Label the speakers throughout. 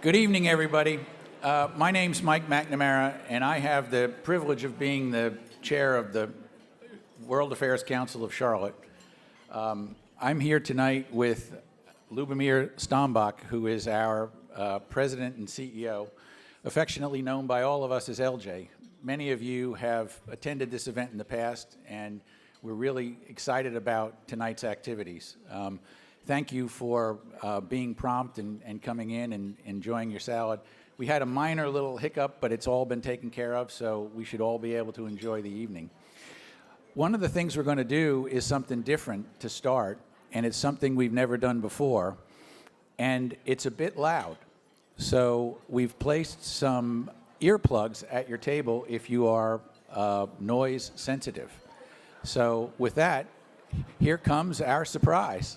Speaker 1: Good evening, everybody. My name's Mike McNamara, and I have the privilege of being the chair of the World Affairs Council of Charlotte. I'm here tonight with Lubomir Stambach, who is our president and CEO, affectionately known by all of us as LJ. Many of you have attended this event in the past, and we're really excited about tonight's activities. Thank you for being prompt and coming in and enjoying your salad. We had a minor little hiccup, but it's all been taken care of, so we should all be able to enjoy the evening. One of the things we're going to do is something different to start, and it's something we've never done before, and it's a bit loud. So we've placed some earplugs at your table if you are noise sensitive. So with that, here comes our surprise.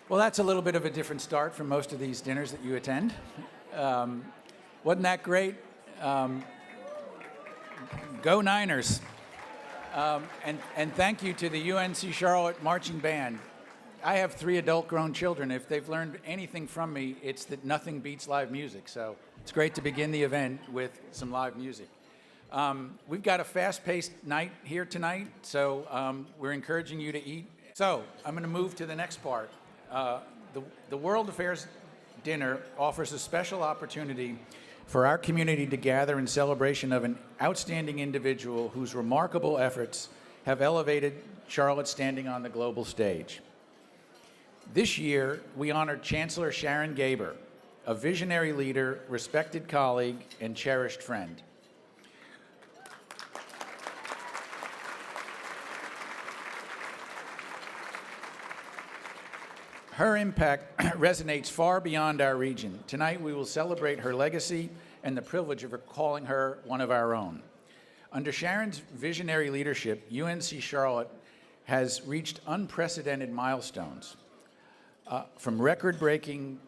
Speaker 1: Well, that's a little bit of a different start from most of these dinners that you attend. Wasn't that great? Go Niners. And thank you to the UNC Charlotte Marching Band. I have 3 adult grown children. If they've learned anything from me, it's that nothing beats live music. So it's great to begin the event with some live music. We've got a fast-paced night here tonight, so we're encouraging you to eat. So I'm going to move to the next part. The World Affairs dinner offers a special opportunity for our community to gather in celebration of an outstanding individual whose remarkable efforts have elevated Charlotte's standing on the global stage. This year, we honored Chancellor Sharon Gaber, a visionary leader, respected colleague, and cherished friend. Her impact resonates far beyond our region. Tonight, we will celebrate her legacy and the privilege of calling her one of our own. Under Sharon's visionary leadership, UNC Charlotte has reached unprecedented milestones, from record-breaking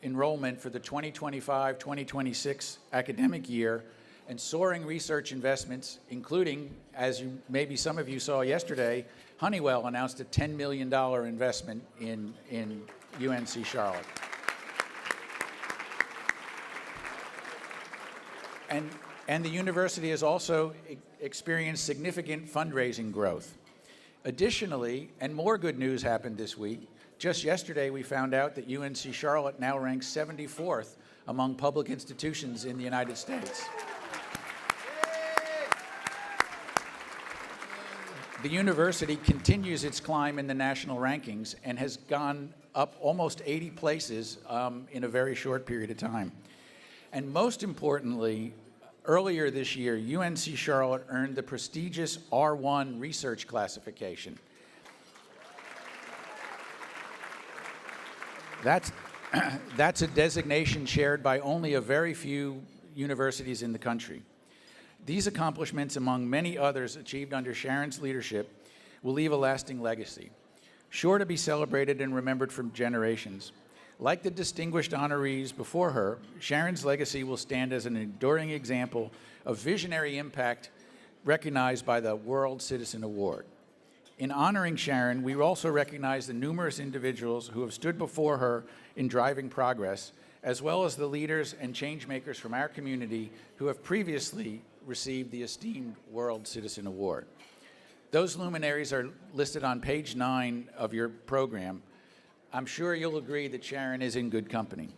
Speaker 1: enrollment for the 2025-2026 academic year and soaring research investments, including, as maybe some of you saw yesterday, Honeywell announced a $10 million investment in UNC Charlotte. And the university has also experienced significant fundraising growth. Additionally, and more good news happened this week. Just yesterday, we found out that UNC Charlotte now ranks 74th among public institutions in the United States. The university continues its climb in the national rankings and has gone up almost 80 places in a very short period of time. And most importantly, earlier this year, UNC Charlotte earned the prestigious R1 research classification. That's a designation shared by only a very few universities in the country. These accomplishments, among many others achieved under Sharon's leadership, will leave a lasting legacy, sure to be celebrated and remembered for generations. Like the distinguished honorees before her, Sharon's legacy will stand as an enduring example of visionary impact recognized by the World Citizen Award. In honoring Sharon, we also recognize the numerous individuals who have stood before her in driving progress, as well as the leaders and change makers from our community who have previously received the esteemed World Citizen Award. Those luminaries are listed on page 9 of your program. I'm sure you'll agree that Sharon is in good company.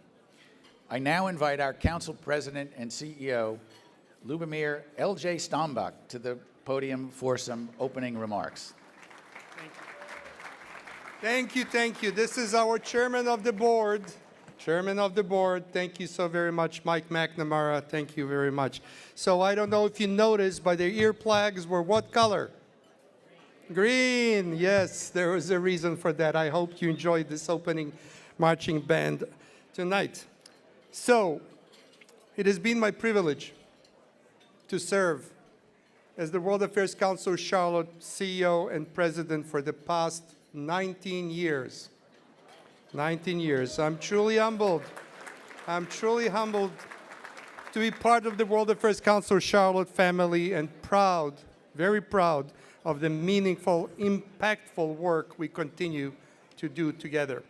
Speaker 1: I now invite our Council President and CEO, Lubomir L.J. Stombach, to the podium for some opening remarks.
Speaker 2: Thank you. This is our Chairman of the Board. Chairman of the Board, thank you so very much. Mike McNamara, thank you very much. So I don't know if you noticed, but their ear plugs were what color? Green. Yes, there was a reason for that. I hope you enjoyed this opening marching band tonight. So it has been my privilege to serve as the World Affairs Council of Charlotte CEO and President for the past 19 years. 19 years. I'm truly humbled. I'm truly humbled to be part of the World Affairs Council of Charlotte family and proud, very proud of the meaningful, impactful work we continue to do together.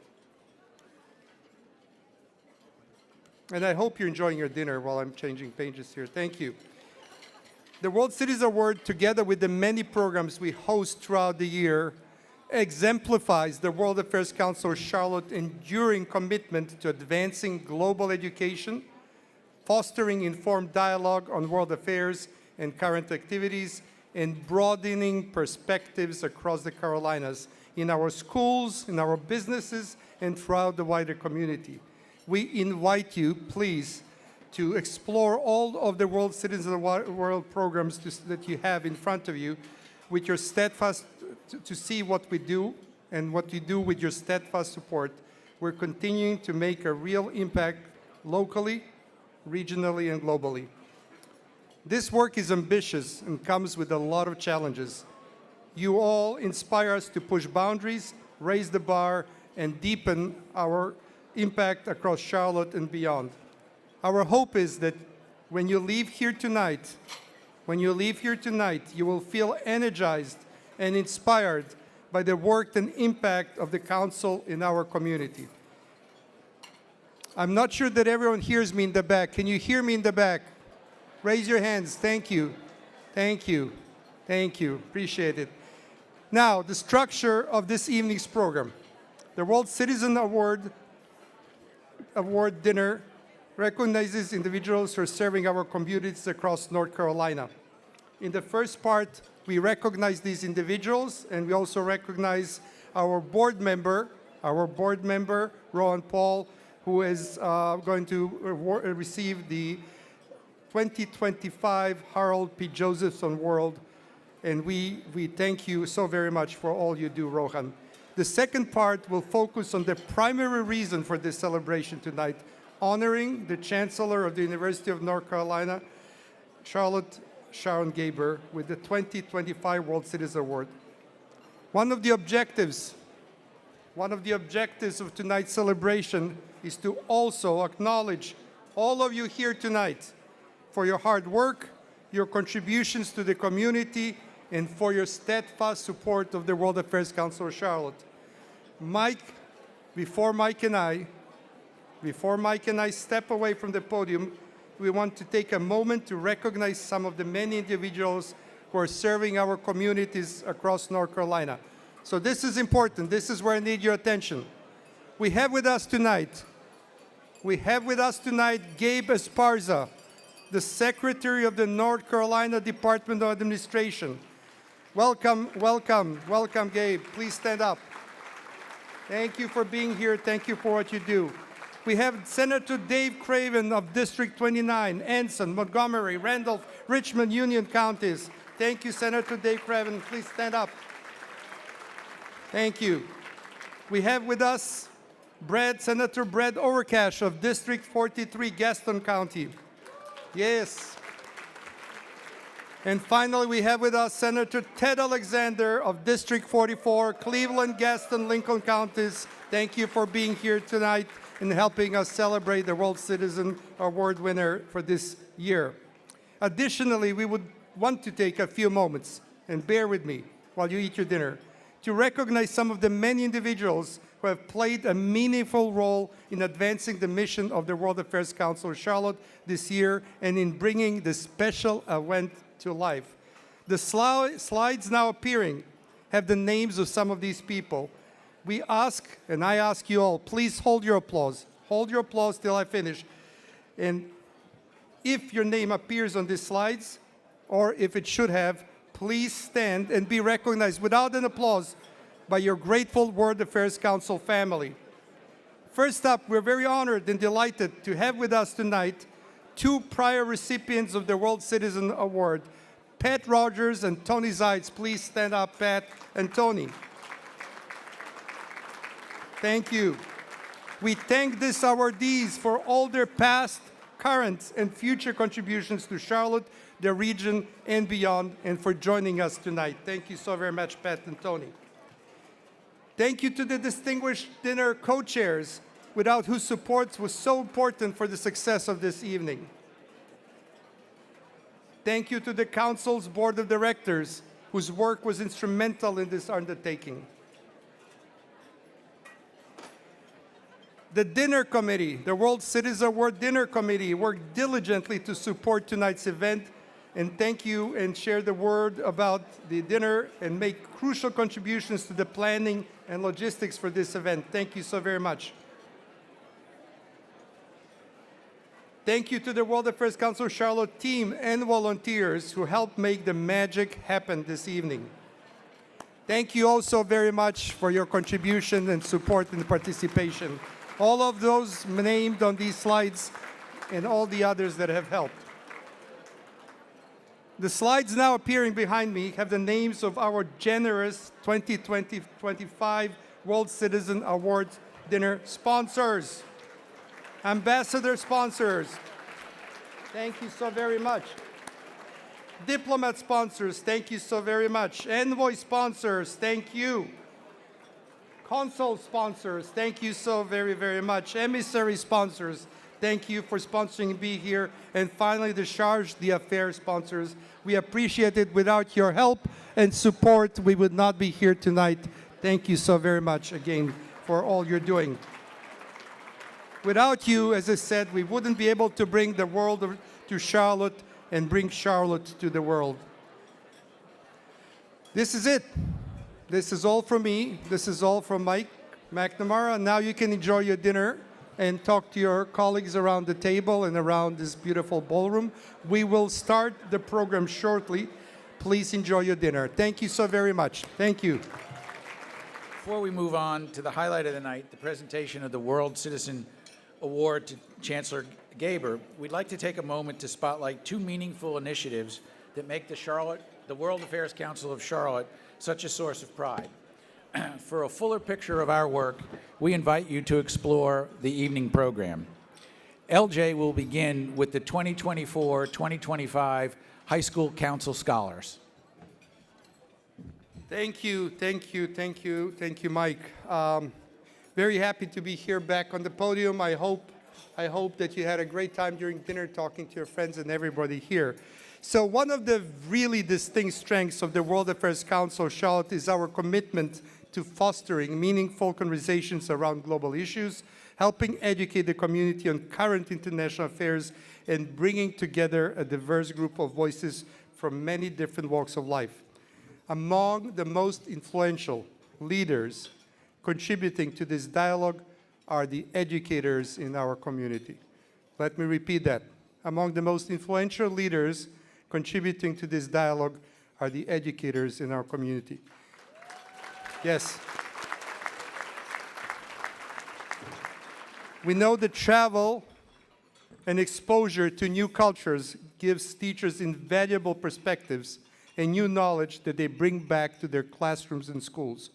Speaker 2: And I hope you're enjoying your dinner while I'm changing pages here. Thank you. The World Cities Award, together with the many programs we host throughout the year, exemplifies the World Affairs Council of Charlotte's enduring commitment to advancing global education, fostering informed dialogue on world affairs and current activities, and broadening perspectives across the Carolinas in our schools, in our businesses, and throughout the wider community. We invite you, please, to explore all of the World Citizens of the World programs that you have in front of you with your steadfast, to see what we do and what you do with your steadfast support. We're continuing to make a real impact locally, regionally, and globally. This work is ambitious and comes with a lot of challenges. You all inspire us to push boundaries, raise the bar, and deepen our impact across Charlotte and beyond. Our hope is that when you leave here tonight, you will feel energized and inspired by the work and impact of the Council in our community. I'm not sure that everyone hears me in the back. Can you hear me in the back? Raise your hands. Thank you. Thank you. Thank you. Appreciate it. Now, the structure of this evening's program. The World Citizen Award Award dinner recognizes individuals who are serving our communities across North Carolina. In the first part, we recognize these individuals, and we also recognize our board member, Rowan Paul, who is going to receive the 2025 Harold P. Josephson Award. And we thank you so very much for all you do, Rohan. The second part will focus on the primary reason for this celebration tonight, honoring the Chancellor of the University of North Carolina, Sharon Gaber, with the 2025 World Citizen Award. One of the objectives of tonight's celebration is to also acknowledge all of you here tonight for your hard work, your contributions to the community, and for your steadfast support of the World Affairs Council of Charlotte. Before Mike and I step away from the podium, we want to take a moment to recognize some of the many individuals who are serving our communities across North Carolina. So this is important. This is where I need your attention. We have with us tonight Gabe Esparza, the Secretary of the North Carolina Department of Administration. Welcome, Gabe. Please stand up. Thank you for being here. Thank you for what you do. We have Senator Dave Craven of District 29, Anson, Montgomery, Randolph, Richmond, Union counties. Thank you, Senator Dave Craven. Please stand up. Thank you. We have with us Senator Brad Overcash of District 43, Gaston County. Yes. And finally, we have with us Senator Ted Alexander of District 44, Cleveland, Gaston, Lincoln counties. Thank you for being here tonight and helping us celebrate the World Citizen Award winner for this year. Additionally, we would want to take a few moments, and bear with me while you eat your dinner, to recognize some of the many individuals who have played a meaningful role in advancing the mission of the World Affairs Council of Charlotte this year and in bringing this special event to life. The slides now appearing have the names of some of these people. We ask, and I ask you all, please hold your applause. Hold your applause till I finish. And if your name appears on these slides, or if it should have, please stand and be recognized without an applause by your grateful World Affairs Council family. First up, we're very honored and delighted to have with us tonight two prior recipients of the World Citizen Award, Pat Rogers and Tony Zeitz. Please stand up, Pat and Tony. Thank you. We thank these awardees for all their past, current, and future contributions to Charlotte, the region, and beyond, and for joining us tonight. Thank you so very much, Pat and Tony. Thank you to the distinguished dinner co-chairs, without whose support was so important for the success of this evening. Thank you to the Council's Board of Directors, whose work was instrumental in this undertaking. The Dinner Committee, the World Citizen Award Dinner Committee, worked diligently to support tonight's event, and thank you and share the word about the dinner and make crucial contributions to the planning and logistics for this event. Thank you so very much. Thank you to the World Affairs Council of Charlotte team and volunteers who helped make the magic happen this evening. Thank you also very much for your contribution and support and participation. All of those named on these slides and all the others that have helped. The slides now appearing behind me have the names of our generous 2025 World Citizen Awards dinner sponsors. Ambassador sponsors, thank you so very much. Diplomat sponsors, thank you so very much. Envoy sponsors, thank you. Consul sponsors, thank you so very, very much. Emissary sponsors, thank you for sponsoring me here. And finally, the Charge d'Affaires sponsors. We appreciate it. Without your help and support, we would not be here tonight. Thank you so very much again for all you're doing. Without you, as I said, we wouldn't be able to bring the world to Charlotte and bring Charlotte to the world. This is it. This is all from me. This is all from Mike McNamara. Now you can enjoy your dinner and talk to your colleagues around the table and around this beautiful ballroom. We will start the program shortly. Please enjoy your dinner. Thank you so very much. Thank you.
Speaker 1: Before we move on to the highlight of the night, the presentation of the World Citizen Award to Chancellor Gaber, we'd like to take a moment to spotlight two meaningful initiatives that make the World Affairs Council of Charlotte such a source of pride. For a fuller picture of our work, we invite you to explore the evening program. LJ will begin with the 2024-2025 High School Council Scholars.
Speaker 2: Thank you, Mike. Very happy to be here back on the podium. I hope that you had a great time during dinner talking to your friends and everybody here. So one of the really distinct strengths of the World Affairs Council of Charlotte is our commitment to fostering meaningful conversations around global issues, helping educate the community on current international affairs, and bringing together a diverse group of voices from many different walks of life. Among the most influential leaders contributing to this dialogue are the educators in our community. Let me repeat that. Among the most influential leaders contributing to this dialogue are the educators in our community. Yes. We know that travel and exposure to new cultures gives teachers invaluable perspectives and new knowledge that they bring back to their classrooms and schools.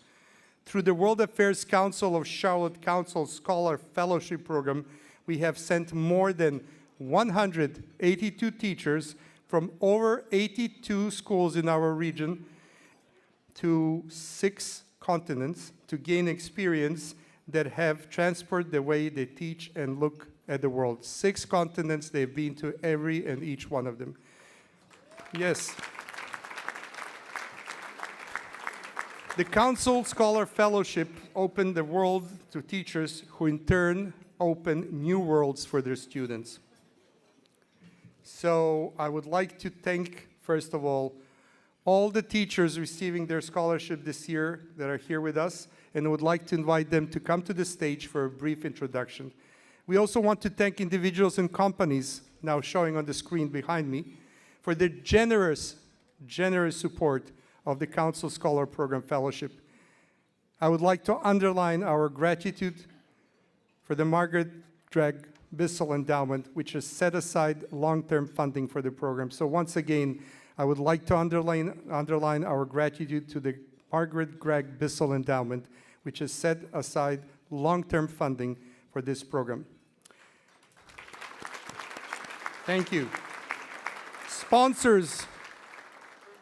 Speaker 2: Through the World Affairs Council of Charlotte Council Scholar Fellowship Program, we have sent more than 182 teachers from over 82 schools in our region to 6 continents to gain experience that have transformed the way they teach and look at the world. 6 continents, they've been to every and each one of them. Yes. The Council Scholar Fellowship opened the world to teachers who in turn open new worlds for their students. So I would like to thank, first of all the teachers receiving their scholarship this year that are here with us, and I would like to invite them to come to the stage for a brief introduction. We also want to thank individuals and companies, now showing on the screen behind me, for their generous support of the Council Scholar Program Fellowship. I would like to underline our gratitude for the Margaret Gregg Bissell Endowment, which has set aside long-term funding for the program. So once again, I would like to underline our gratitude to the Margaret Gregg Bissell Endowment, which has set aside long-term funding for this program. Thank you. Sponsors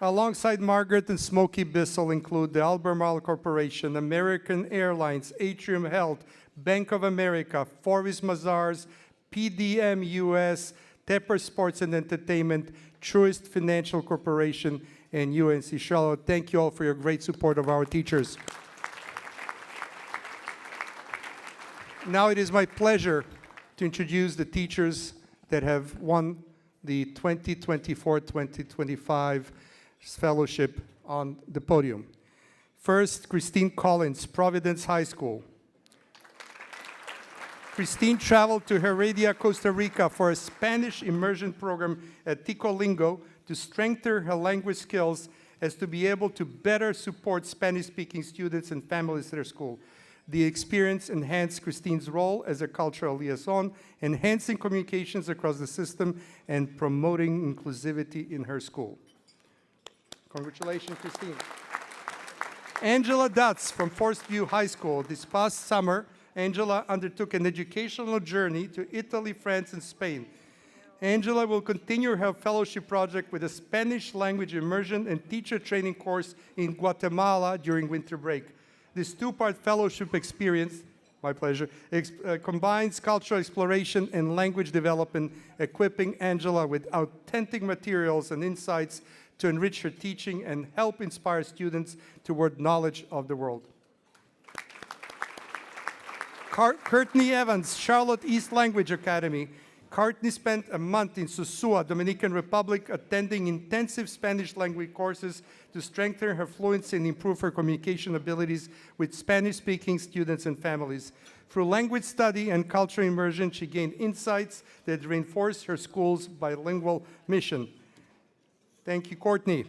Speaker 2: alongside Margaret and Smokey Bissell include the Albemarle Corporation, American Airlines, Atrium Health, Bank of America, Forvis Mazars, PDM US, Tepper Sports and Entertainment, Truist Financial Corporation, and UNC Charlotte. Thank you all for your great support of our teachers. Now it is my pleasure to introduce the teachers that have won the 2024-2025 fellowship on the podium. First, Christine Collins, Providence High School. Christine traveled to Heredia, Costa Rica for a Spanish immersion program at Ticolingo to strengthen her language skills as to be able to better support Spanish-speaking students and families at her school. The experience enhanced Christine's role as a cultural liaison, enhancing communications across the system and promoting inclusivity in her school. Congratulations, Christine. Angela Dutz from Forest View High School. This past summer, Angela undertook an educational journey to Italy, France, and Spain. Angela will continue her fellowship project with a Spanish language immersion and teacher training course in Guatemala during winter break. This 2-part fellowship experience, my pleasure, combines cultural exploration and language development, equipping Angela with authentic materials and insights to enrich her teaching and help inspire students toward knowledge of the world. Courtney Evans, Charlotte East Language Academy. Courtney spent a month in Sosua, Dominican Republic, attending intensive Spanish language courses to strengthen her fluency and improve her communication abilities with Spanish-speaking students and families. Through language study and cultural immersion, she gained insights that reinforced her school's bilingual mission. Thank you, Courtney.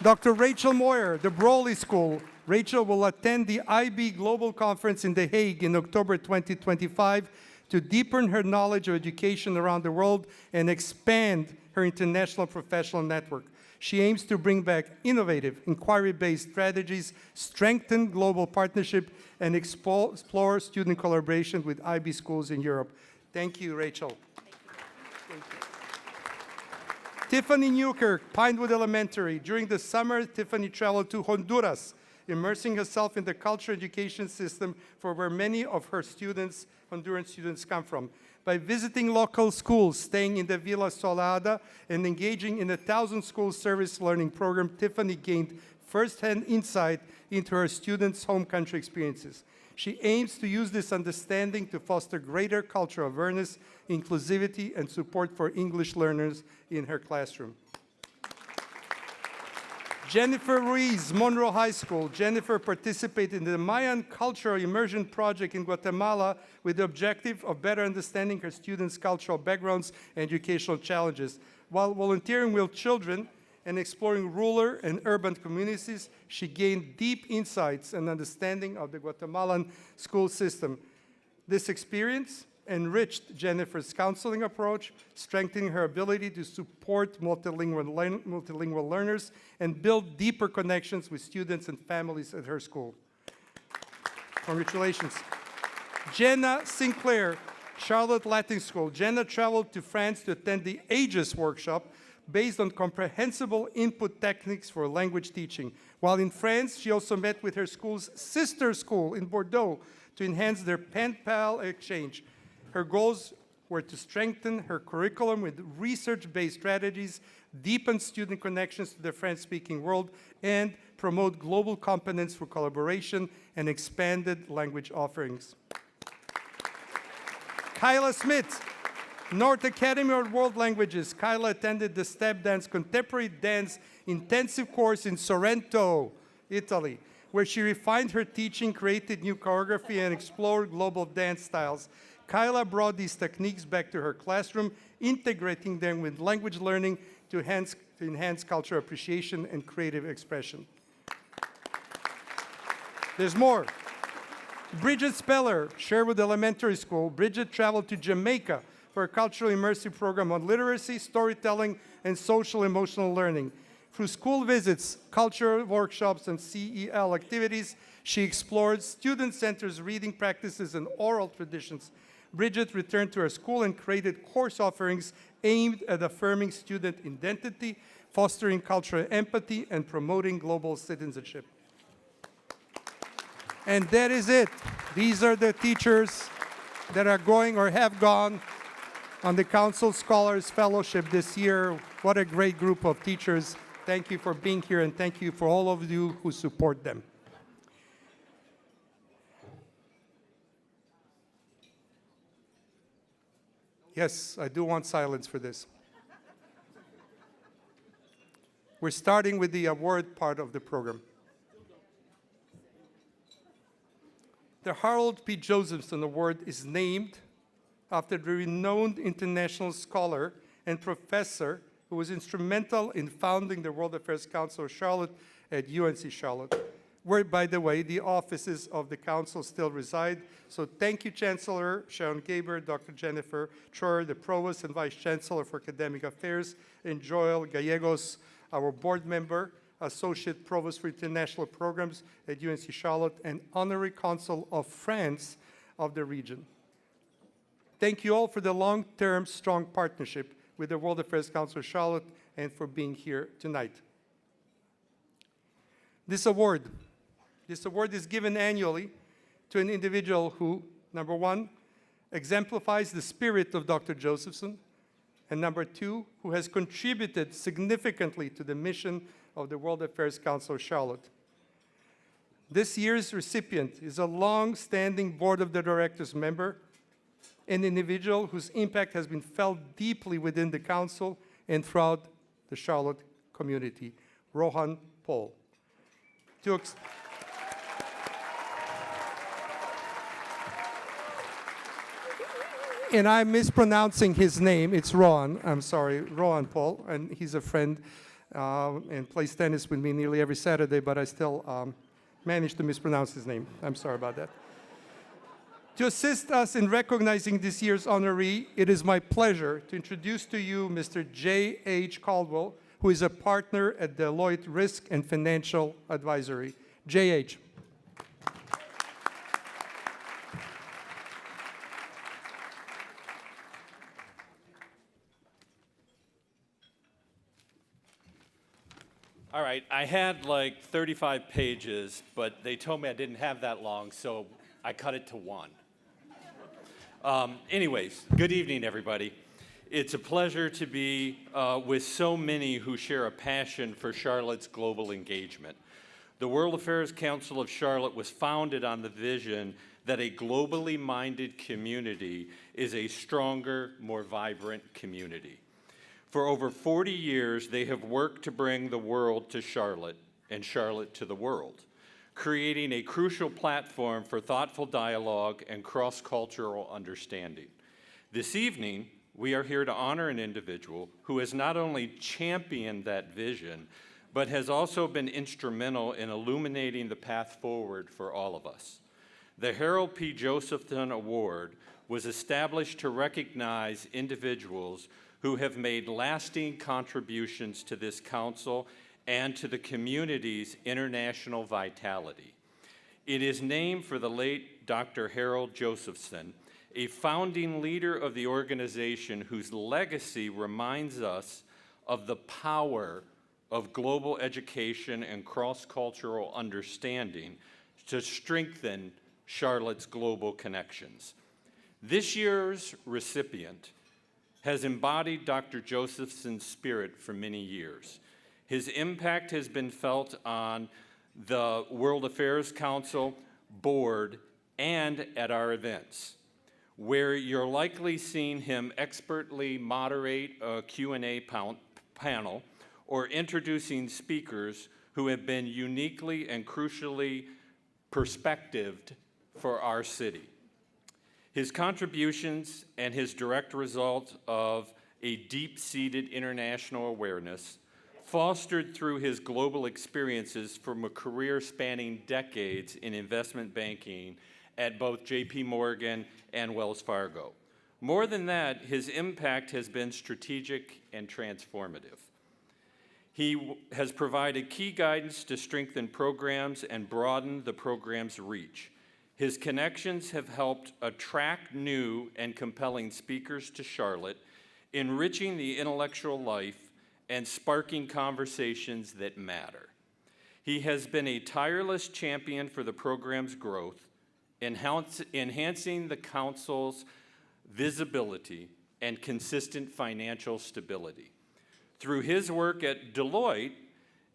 Speaker 2: Dr. Rachel Moyer, the Brawley School. Rachel will attend the IB Global Conference in The Hague in October 2025 to deepen her knowledge of education around the world and expand her international professional network. She aims to bring back innovative, inquiry-based strategies, strengthen global partnership, and explore student collaboration with IB schools in Europe. Thank you, Rachel. Thank you. Tiffany Newkirk, Pinewood Elementary. During the summer, Tiffany traveled to Honduras, immersing herself in the cultural education system for where many of her students, Honduran students, come from. By visiting local schools, staying in the Villa Solada, and engaging in a 1,000 school service learning program, Tiffany gained first-hand insight into her students' home country experiences. She aims to use this understanding to foster greater cultural awareness, inclusivity, and support for English learners in her classroom. Jennifer Ruiz, Monroe High School. Jennifer participated in the Mayan Cultural Immersion Project in Guatemala with the objective of better understanding her students' cultural backgrounds and educational challenges. While volunteering with children and exploring rural and urban communities, she gained deep insights and understanding of the Guatemalan school system. This experience enriched Jennifer's counseling approach, strengthening her ability to support multilingual learners and build deeper connections with students and families at her school. Congratulations. Jenna Sinclair, Charlotte Latin School. Jenna traveled to France to attend the Aegis workshop based on comprehensible input techniques for language teaching. While in France, she also met with her school's sister school in Bordeaux to enhance their pen-pal exchange. Her goals were to strengthen her curriculum with research-based strategies, deepen student connections to the French-speaking world, and promote global competence for collaboration and expanded language offerings. Kyla Smith, North Academy of World Languages. Kyla attended the Step Dance Contemporary Dance Intensive course in Sorrento, Italy, where she refined her teaching, created new choreography, and explored global dance styles. Kyla brought these techniques back to her classroom, integrating them with language learning to enhance cultural appreciation and creative expression. There's more. Bridget Speller, Sherwood Elementary School. Bridget traveled to Jamaica for a culturally immersive program on literacy, storytelling, and social emotional learning. Through school visits, cultural workshops, and CEL activities, she explored student-centered reading practices and oral traditions. Bridget returned to her school and created course offerings aimed at affirming student identity, fostering cultural empathy, and promoting global citizenship. And that is it. These are the teachers that are going or have gone on the Council Scholars Fellowship this year. What a great group of teachers. Thank you for being here, and thank you for all of you who support them. Yes, I do want silence for this. We're starting with the award part of the program. The Harold P. Josephson Award is named after the renowned international scholar and professor who was instrumental in founding the World Affairs Council of Charlotte at UNC Charlotte, where, by the way, the offices of the council still reside. So thank you, Chancellor Sharon Gaber, Dr. Jennifer Troyer, the Provost and Vice Chancellor for Academic Affairs, and Joel Gallegos, our board member, Associate Provost for International Programs at UNC Charlotte, and Honorary Consul of France of the region. Thank you all for the long-term strong partnership with the World Affairs Council of Charlotte and for being here tonight. This award is given annually to an individual who, number one, exemplifies the spirit of Dr. Josephson, and number two, who has contributed significantly to the mission of the World Affairs Council of Charlotte. This year's recipient is a long-standing Board of the Directors member an individual whose impact has been felt deeply within the council and throughout the Charlotte community, Rohan Paul. And I'm mispronouncing his name. It's Rohan. I'm sorry, Rohan Paul. And he's a friend and plays tennis with me nearly every Saturday, but I still managed to mispronounce his name. I'm sorry about that. To assist us in recognizing this year's honoree, it is my pleasure to introduce to you Mr. J.H. Caldwell, who is a partner at Deloitte Risk and Financial Advisory. J.H.
Speaker 3: All right, I had like 35 pages, but they told me I didn't have that long, so I cut it to one. Anyways, good evening, everybody. It's a pleasure to be with so many who share a passion for Charlotte's global engagement. The World Affairs Council of Charlotte was founded on the vision that a globally minded community is a stronger, more vibrant community. For over 40 years, they have worked to bring the world to Charlotte and Charlotte to the world, creating a crucial platform for thoughtful dialogue and cross-cultural understanding. This evening, we are here to honor an individual who has not only championed that vision, but has also been instrumental in illuminating the path forward for all of us. The Harold P. Josephson Award was established to recognize individuals who have made lasting contributions to this council and to the community's international vitality. It is named for the late Dr. Harold Josephson, a founding leader of the organization whose legacy reminds us of the power of global education and cross-cultural understanding to strengthen Charlotte's global connections. This year's recipient has embodied Dr. Josephson's spirit for many years. His impact has been felt on the World Affairs Council board and at our events, where you're likely seeing him expertly moderate a Q&A panel or introducing speakers who have been uniquely and crucially perspectived for our city. His contributions and his direct result of a deep-seated international awareness, fostered through his global experiences from a career spanning decades in investment banking at both J.P. Morgan and Wells Fargo. More than that, his impact has been strategic and transformative. He has provided key guidance to strengthen programs and broaden the program's reach. His connections have helped attract new and compelling speakers to Charlotte, enriching the intellectual life and sparking conversations that matter. He has been a tireless champion for the program's growth, enhancing the council's visibility and consistent financial stability. Through his work at Deloitte,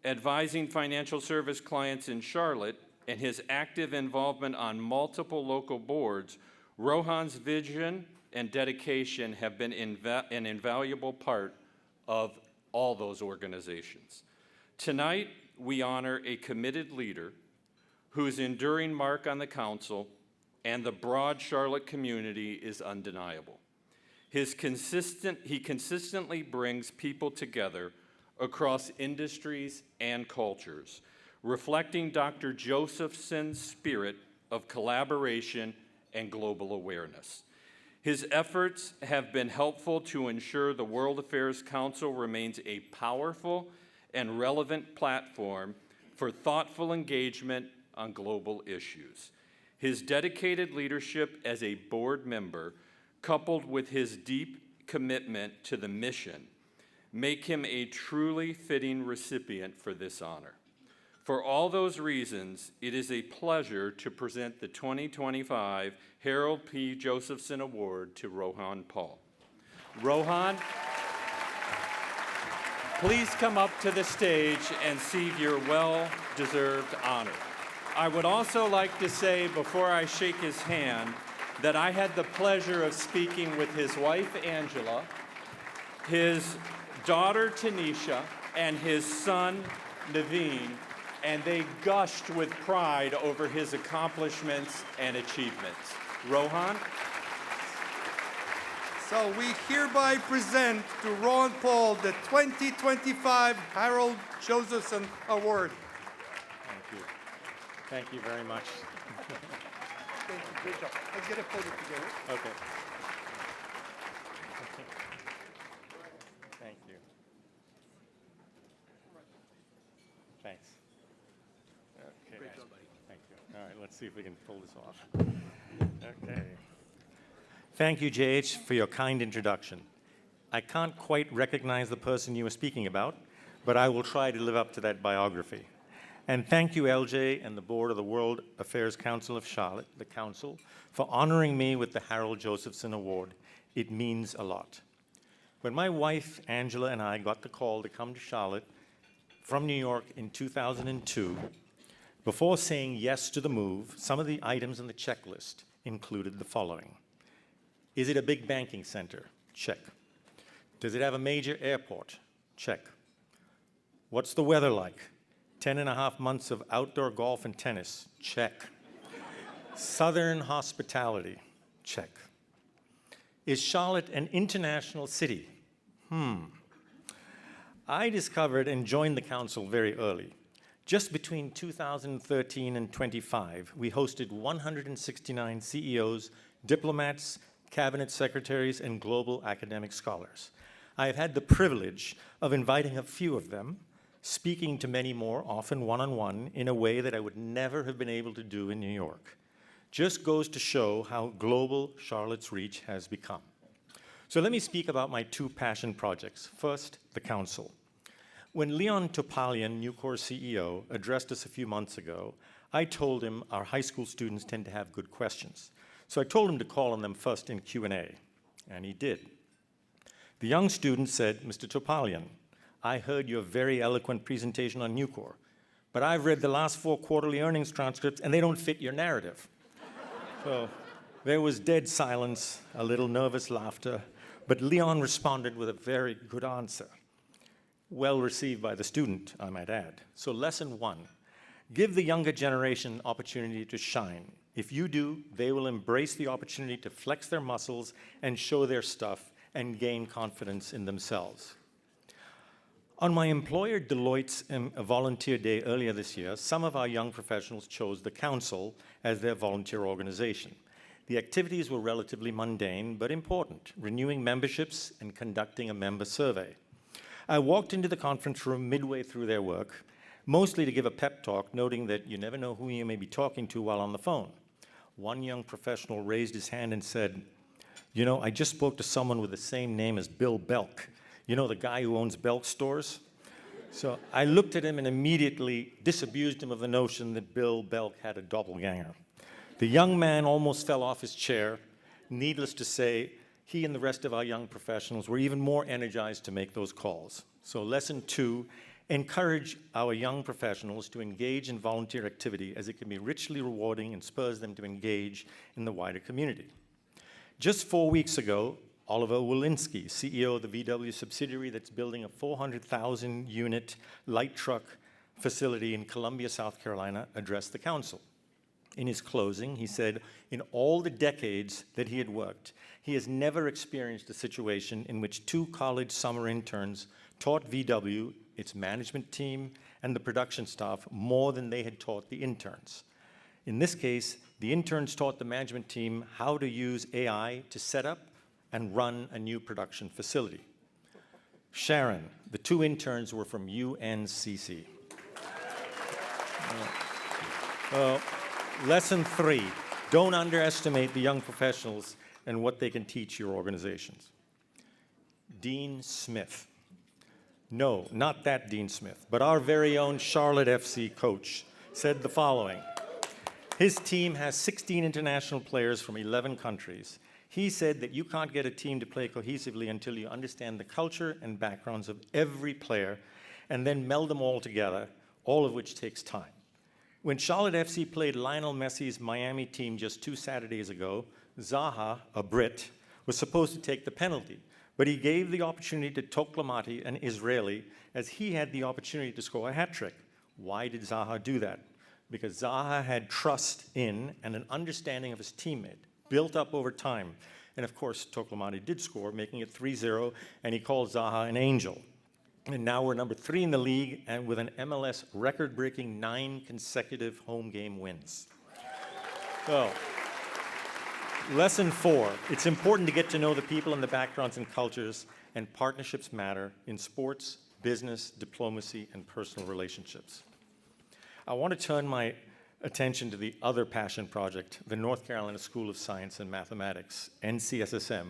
Speaker 3: advising financial service clients in Charlotte, and his active involvement on multiple local boards, Rohan's vision and dedication have been an invaluable part of all those organizations. Tonight, we honor a committed leader whose enduring mark on the council and the broad Charlotte community is undeniable. He consistently brings people together across industries and cultures, reflecting Dr. Josephson's spirit of collaboration and global awareness. His efforts have been helpful to ensure the World Affairs Council remains a powerful and relevant platform for thoughtful engagement on global issues. His dedicated leadership as a board member, coupled with his deep commitment to the mission, make him a truly fitting recipient for this honor. For all those reasons, it is a pleasure to present the 2025 Harold P. Josephson Award to Rohan Paul. Rohan, please come up to the stage and receive your well-deserved honor. I would also like to say, before I shake his hand, that I had the pleasure of speaking with his wife, Angela, his daughter, Tanisha, and his son, Naveen, and they gushed with pride over his accomplishments and achievements. Rohan?
Speaker 2: So we hereby present to Ron Paul the 2025 Harold Josephson Award.
Speaker 4: Thank you. Thank you very much.
Speaker 2: Thank you. Great job. Let's get a photo together.
Speaker 4: Okay. Thank you. Thanks. Okay. Great job, buddy. Thank you. All right, let's see if we can pull this off. Okay. Thank you, JH, for your kind introduction. I can't quite recognize the person you were speaking about, but I will try to live up to that biography. And thank you, LJ, and the board of the World Affairs Council of Charlotte, the council, for honoring me with the Harold Josephson Award. It means a lot. When my wife, Angela, and I got the call to come to Charlotte from New York in 2002, before saying yes to the move, some of the items on the checklist included the following. Is it a big banking center? Check. Does it have a major airport? Check. What's the weather like? 10.5 months of outdoor golf and tennis? Check. Southern hospitality? Check. Is Charlotte an international city? I discovered and joined the council very early. Just between 2013 and 25, we hosted 169 CEOs, diplomats, cabinet secretaries, and global academic scholars. I have had the privilege of inviting a few of them, speaking to many more, often one-on-one, in a way that I would never have been able to do in New York. Just goes to show how global Charlotte's reach has become. So let me speak about my two passion projects. First, the council. When Leon Topalian, Nucor's CEO, addressed us a few months ago, I told him our high school students tend to have good questions. So I told him to call on them first in Q&A, and he did. The young student said, Mr. Topalian, I heard your very eloquent presentation on Nucor, but I've read the last 4 quarterly earnings transcripts, and they don't fit your narrative. So there was dead silence, a little nervous laughter, but Leon responded with a very good answer. Well received by the student, I might add. So lesson 1, give the younger generation opportunity to shine. If you do, they will embrace the opportunity to flex their muscles and show their stuff and gain confidence in themselves. On my employer Deloitte's volunteer day earlier this year, some of our young professionals chose the council as their volunteer organization. The activities were relatively mundane but important, renewing memberships and conducting a member survey. I walked into the conference room midway through their work, mostly to give a pep talk, noting that you never know who you may be talking to while on the phone. One young professional raised his hand and said, you know, I just spoke to someone with the same name as Bill Belk. You know, the guy who owns Belk stores? So I looked at him and immediately disabused him of the notion that Bill Belk had a doppelganger. The young man almost fell off his chair. Needless to say, he and the rest of our young professionals were even more energized to make those calls. So lesson 2, encourage our young professionals to engage in volunteer activity as it can be richly rewarding and spurs them to engage in the wider community. Just 4 weeks ago, Oliver Walensky, CEO of the VW subsidiary that's building a 400,000 unit light truck facility in Columbia, South Carolina, addressed the council. In his closing, he said, in all the decades that he had worked, he has never experienced a situation in which 2 college summer interns taught VW, its management team, and the production staff more than they had taught the interns. In this case, the interns taught the management team how to use AI to set up and run a new production facility. Sharon, the 2 interns were from UNCC. Lesson 3, don't underestimate the young professionals and what they can teach your organizations. Dean Smith. No, not that Dean Smith, but our very own Charlotte FC coach said the following. His team has 16 international players from 11 countries. He said that you can't get a team to play cohesively until you understand the culture and backgrounds of every player and then meld them all together, all of which takes time. When Charlotte FC played Lionel Messi's Miami team just 2 Saturdays ago, Zaha, a Brit, was supposed to take the penalty, but he gave the opportunity to Toklamati, an Israeli, as he had the opportunity to score a hat trick. Why did Zaha do that? Because Zaha had trust in and an understanding of his teammate, built up over time. And of course, Toklamati did score, making it 3-0, and he called Zaha an angel. And now we're number 3 in the league, and with an MLS record-breaking 9 consecutive home game wins. So, lesson 4, it's important to get to know the people and the backgrounds and cultures, and partnerships matter in sports, business, diplomacy, and personal relationships. I want to turn my attention to the other passion project, the North Carolina School of Science and Mathematics, NCSSM,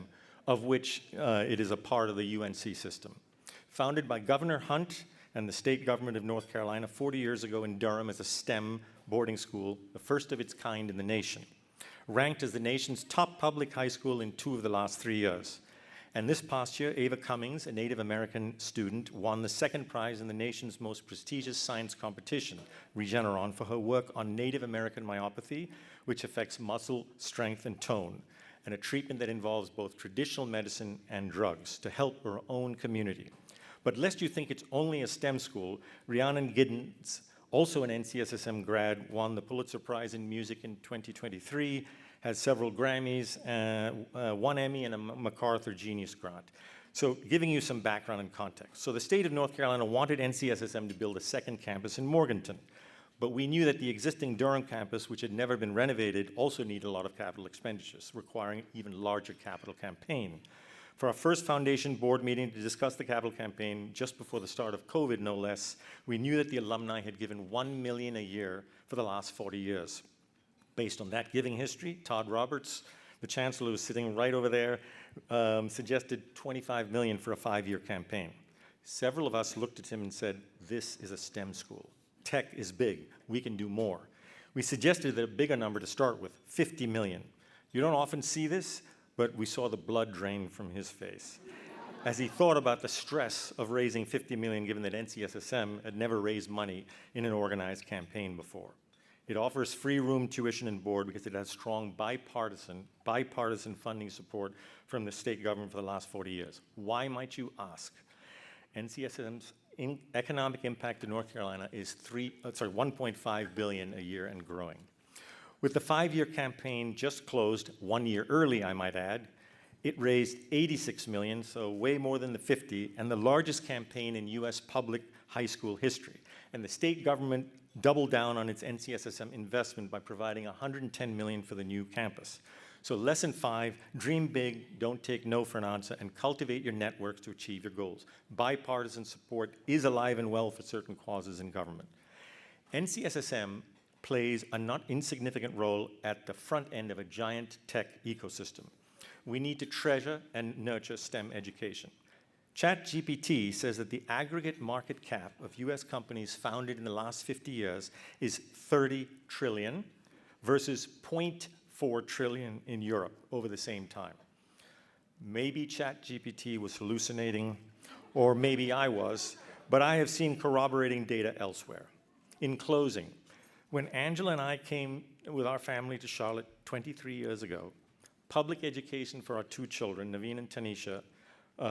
Speaker 4: of which it is a part of the UNC system. Founded by Governor Hunt and the state government of North Carolina 40 years ago in Durham as a STEM boarding school, the first of its kind in the nation. Ranked as the nation's top public high school in 2 of the last 3 years. And this past year, Ava Cummings, a Native American student, won the 2nd prize in the nation's most prestigious science competition, Regeneron, for her work on Native American myopathy, which affects muscle strength and tone, and a treatment that involves both traditional medicine and drugs to help her own community. But lest you think it's only a STEM school, Rhiannon Giddens, also an NCSSM grad, won the Pulitzer Prize in Music in 2023, has several Grammys, 1 Emmy, and a MacArthur Genius Grant. So giving you some background and context. So the state of North Carolina wanted NCSSM to build a 2nd campus in Morganton. But we knew that the existing Durham campus, which had never been renovated, also needed a lot of capital expenditures, requiring an even larger capital campaign. For our first foundation board meeting to discuss the capital campaign, just before the start of COVID, no less, we knew that the alumni had given $1 million a year for the last 40 years. Based on that giving history, Todd Roberts, the Chancellor, who's sitting right over there, suggested $25 million for a 5-year campaign. Several of us looked at him and said, this is a STEM school. Tech is big. We can do more. We suggested that a bigger number to start with, $50 million. You don't often see this, but we saw the blood drain from his face as he thought about the stress of raising $50 million, given that NCSSM had never raised money in an organized campaign before. It offers free room, tuition, and board because it has strong bipartisan funding support from the state government for the last 40 years. Why, might you ask? NCSSM's economic impact to North Carolina is $1.5 billion a year and growing. With the 5-year campaign just closed 1 year early, I might add, it raised $86 million, so way more than the 50, and the largest campaign in U.S. public high school history. And the state government doubled down on its NCSSM investment by providing $110 million for the new campus. So lesson 5, dream big, don't take no for an answer, and cultivate your networks to achieve your goals. Bipartisan support is alive and well for certain causes in government. NCSSM plays a not insignificant role at the front end of a giant tech ecosystem. We need to treasure and nurture STEM education. ChatGPT says that the aggregate market cap of US companies founded in the last 50 years is 30 trillion versus 0.4 trillion in Europe over the same time. Maybe ChatGPT was hallucinating, or maybe I was, but I have seen corroborating data elsewhere. In closing, when Angela and I came with our family to Charlotte 23 years ago, public education for our 2 children, Naveen and Tanisha,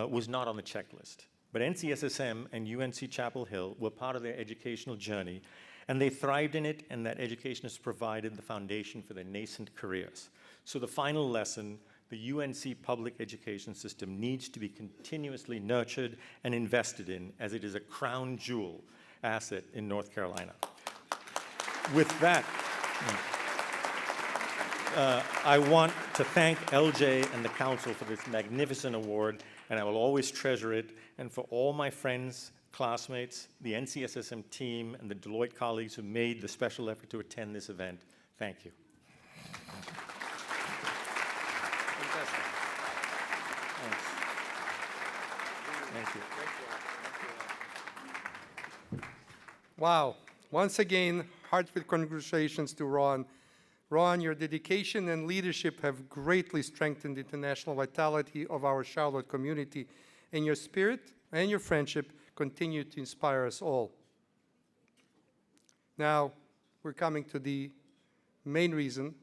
Speaker 4: was not on the checklist. But NCSSM and UNC Chapel Hill were part of their educational journey, and they thrived in it, and that education has provided the foundation for their nascent careers. So the final lesson, the UNC public education system needs to be continuously nurtured and invested in, as it is a crown jewel asset in North Carolina. With that, I want to thank LJ and the council for this magnificent award, and I will always treasure it. And for all my friends, classmates, the NCSSM team, and the Deloitte colleagues who made the special effort to attend this event, thank you. Thank you.
Speaker 2: Wow. Once again, heartfelt congratulations to Ron. Ron, your dedication and leadership have greatly strengthened the international vitality of our Charlotte community, and your spirit and your friendship continue to inspire us all. Now, we're coming to the main reason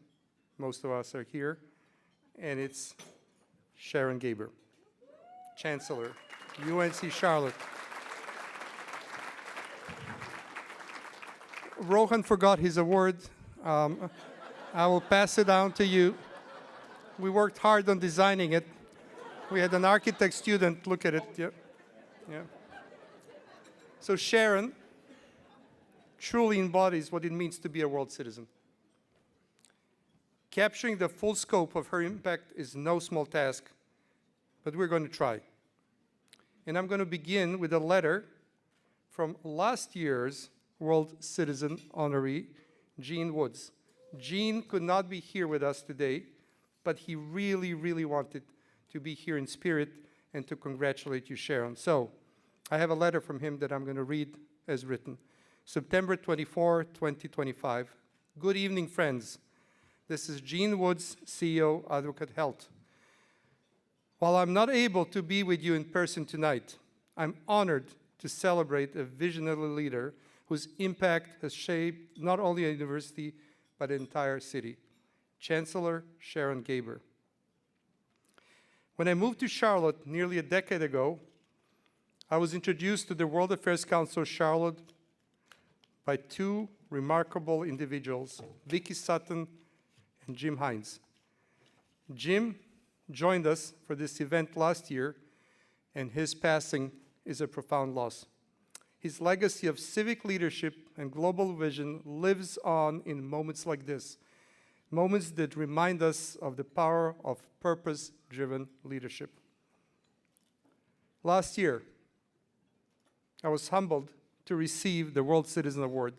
Speaker 2: most of us are here, and it's Sharon Gaber, Chancellor, UNC Charlotte. Rohan forgot his award. I will pass it down to you. We worked hard on designing it. We had an architect student look at it. Yep. Yeah. So Sharon truly embodies what it means to be a world citizen. Capturing the full scope of her impact is no small task, but we're going to try. And I'm going to begin with a letter from last year's World Citizen honoree, Gene Woods. Gene could not be here with us today, but he really, really wanted to be here in spirit and to congratulate you, Sharon. So I have a letter from him that I'm going to read as written. September 24, 2025. Good evening, friends. This is Gene Woods, CEO, Advocate Health. While I'm not able to be with you in person tonight, I'm honored to celebrate a visionary leader whose impact has shaped not only a university, but an entire city, Chancellor Sharon Gaber. When I moved to Charlotte nearly a decade ago, I was introduced to the World Affairs Council of Charlotte by two remarkable individuals, Vicky Sutton and Jim Hines. Jim joined us for this event last year, and his passing is a profound loss. His legacy of civic leadership and global vision lives on in moments like this, moments that remind us of the power of purpose-driven leadership. Last year, I was humbled to receive the World Citizen Award,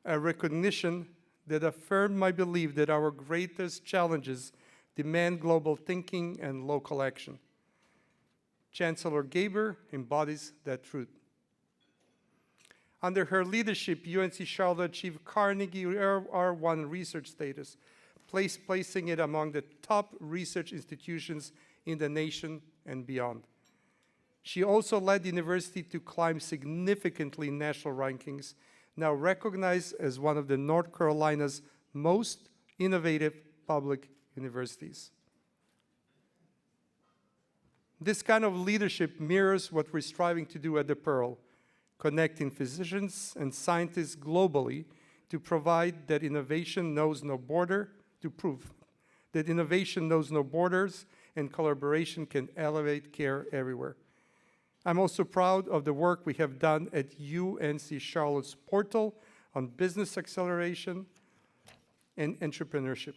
Speaker 2: a recognition that affirmed my belief that our greatest challenges demand global thinking and local action. Chancellor Gaber embodies that truth. Under her leadership, UNC Charlotte achieved Carnegie R1 research status, placing it among the top research institutions in the nation and beyond. She also led the university to climb significantly in national rankings, now recognized as one of the North Carolina's most innovative public universities. This kind of leadership mirrors what we're striving to do at the Pearl, connecting physicians and scientists globally to provide that innovation knows no border, to prove that innovation knows no borders and collaboration can elevate care everywhere. I'm also proud of the work we have done at UNC Charlotte's portal on business acceleration and entrepreneurship.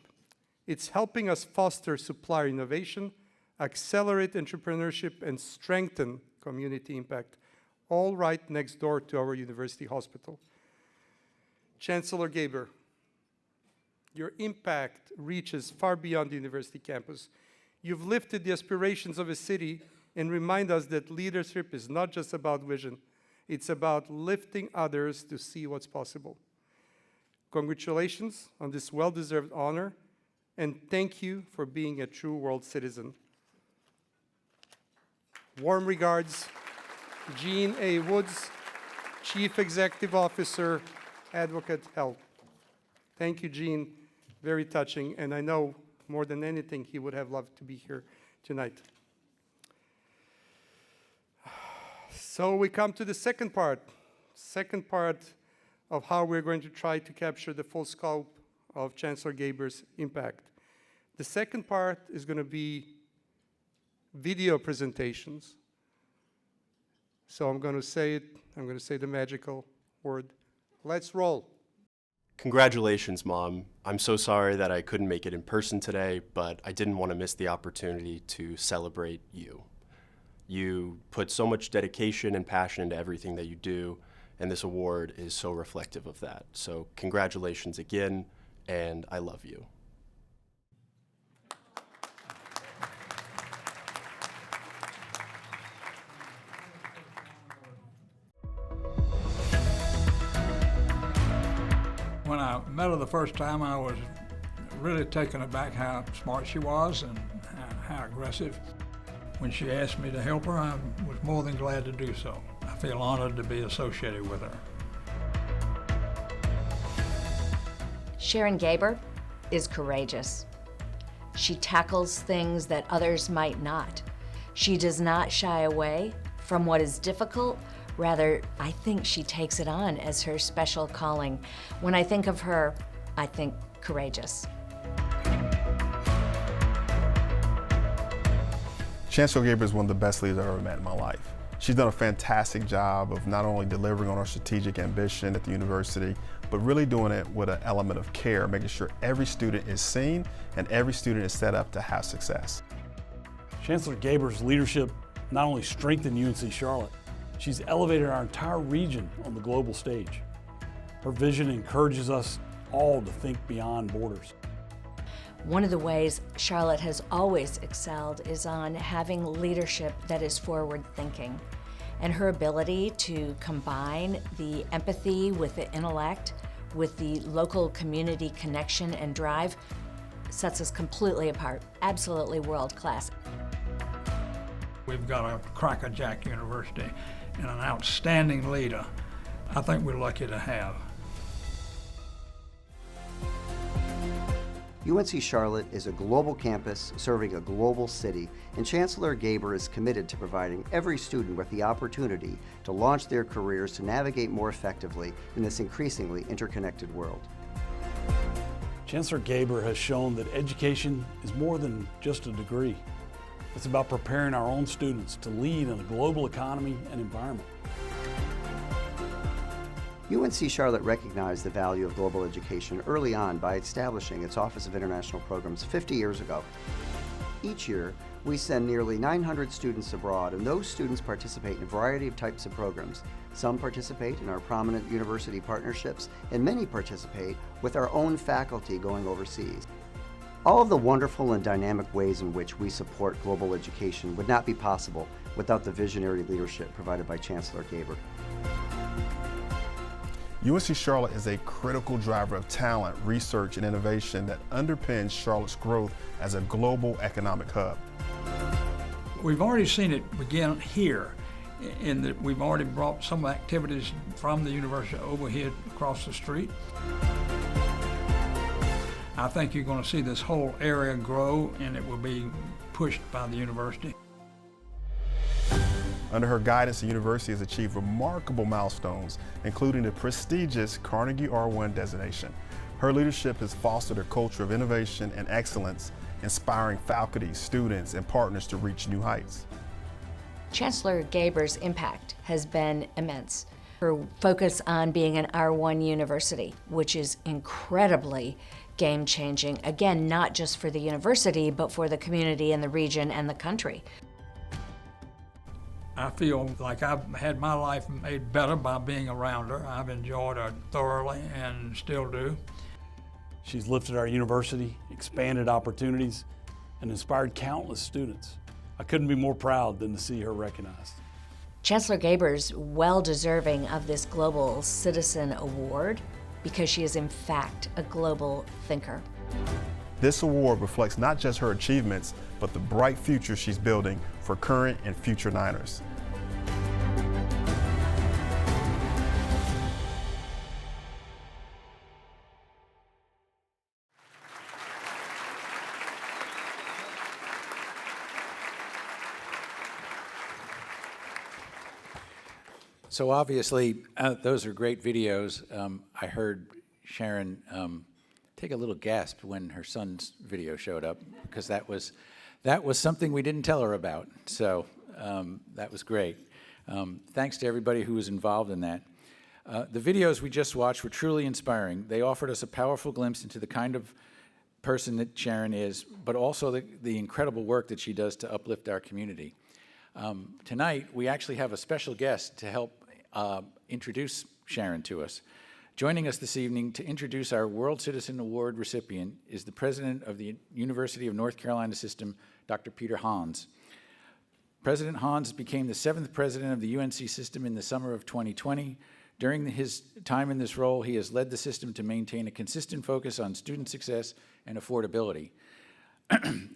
Speaker 2: It's helping us foster supplier innovation, accelerate entrepreneurship, and strengthen community impact, all right next door to our university hospital. Chancellor Gaber, your impact reaches far beyond the university campus. You've lifted the aspirations of a city and remind us that leadership is not just about vision, it's about lifting others to see what's possible. Congratulations on this well-deserved honor, and thank you for being a true world citizen. Warm regards, Gene A. Woods, Chief Executive Officer, Advocate Health. Thank you, Gene. Very touching, and I know more than anything he would have loved to be here tonight. So we come to the second part of how we're going to try to capture the full scope of Chancellor Gaber's impact. The second part is going to be video presentations. So I'm going to say the magical word. Let's roll.
Speaker 5: Congratulations, Mom. I'm so sorry that I couldn't make it in person today, but I didn't want to miss the opportunity to celebrate you. You put so much dedication and passion into everything that you do, and this award is so reflective of that. So congratulations again, and I love you.
Speaker 6: When I met her the first time, I was really taken aback how smart she was and how aggressive. When she asked me to help her, I was more than glad to do so. I feel honored to be associated with her.
Speaker 7: Sharon Gaber is courageous. She tackles things that others might not. She does not shy away from what is difficult. Rather, I think she takes it on as her special calling. When I think of her, I think courageous.
Speaker 8: Chancellor Gaber is one of the best leaders I've ever met in my life. She's done a fantastic job of not only delivering on our strategic ambition at the university, but really doing it with an element of care, making sure every student is seen and every student is set up to have success.
Speaker 9: Chancellor Gaber's leadership not only strengthened UNC Charlotte, she's elevated our entire region on the global stage. Her vision encourages us all to think beyond borders.
Speaker 7: One of the ways Charlotte has always excelled is on having leadership that is forward-thinking. And her ability to combine the empathy with the intellect, with the local community connection and drive, sets us completely apart. Absolutely world-class.
Speaker 6: We've got a crackerjack university and an outstanding leader I think we're lucky to have.
Speaker 10: UNC Charlotte is a global campus serving a global city, and Chancellor Gaber is committed to providing every student with the opportunity to launch their careers to navigate more effectively in this increasingly interconnected world.
Speaker 9: Chancellor Gaber has shown that education is more than just a degree. It's about preparing our own students to lead in a global economy and environment.
Speaker 10: UNC Charlotte recognized the value of global education early on by establishing its Office of International Programs 50 years ago. Each year, we send nearly 900 students abroad, and those students participate in a variety of types of programs. Some participate in our prominent university partnerships, and many participate with our own faculty going overseas. All of the wonderful and dynamic ways in which we support global education would not be possible without the visionary leadership provided by Chancellor Gaber.
Speaker 8: UNC Charlotte is a critical driver of talent, research, and innovation that underpins Charlotte's growth as a global economic hub.
Speaker 6: We've already seen it begin here in that we've already brought some activities from the university over here across the street. I think you're going to see this whole area grow, and it will be pushed by the university.
Speaker 8: Under her guidance, the university has achieved remarkable milestones, including the prestigious Carnegie R1 designation. Her leadership has fostered a culture of innovation and excellence, inspiring faculty, students, and partners to reach new heights.
Speaker 7: Chancellor Gaber's impact has been immense. Her focus on being an R1 university, which is incredibly game-changing, again, not just for the university, but for the community and the region and the country.
Speaker 6: I feel like I've had my life made better by being around her. I've enjoyed her thoroughly and still do.
Speaker 9: She's lifted our university, expanded opportunities, and inspired countless students. I couldn't be more proud than to see her recognized.
Speaker 7: Chancellor Gaber's well-deserving of this Global Citizen Award because she is in fact a global thinker.
Speaker 8: This award reflects not just her achievements, but the bright future she's building for current and future Niners.
Speaker 1: So obviously, those are great videos. I heard Sharon take a little gasp when her son's video showed up, because that was something we didn't tell her about. So that was great. Thanks to everybody who was involved in that. The videos we just watched were truly inspiring. They offered us a powerful glimpse into the kind of person that Sharon is, but also the incredible work that she does to uplift our community. Tonight, we actually have a special guest to help introduce Sharon to us. Joining us this evening to introduce our World Citizen Award recipient is the president of the University of North Carolina System, Dr. Peter Hans. President Hans became the 7th president of the UNC system in the summer of 2020. During his time in this role, he has led the system to maintain a consistent focus on student success and affordability.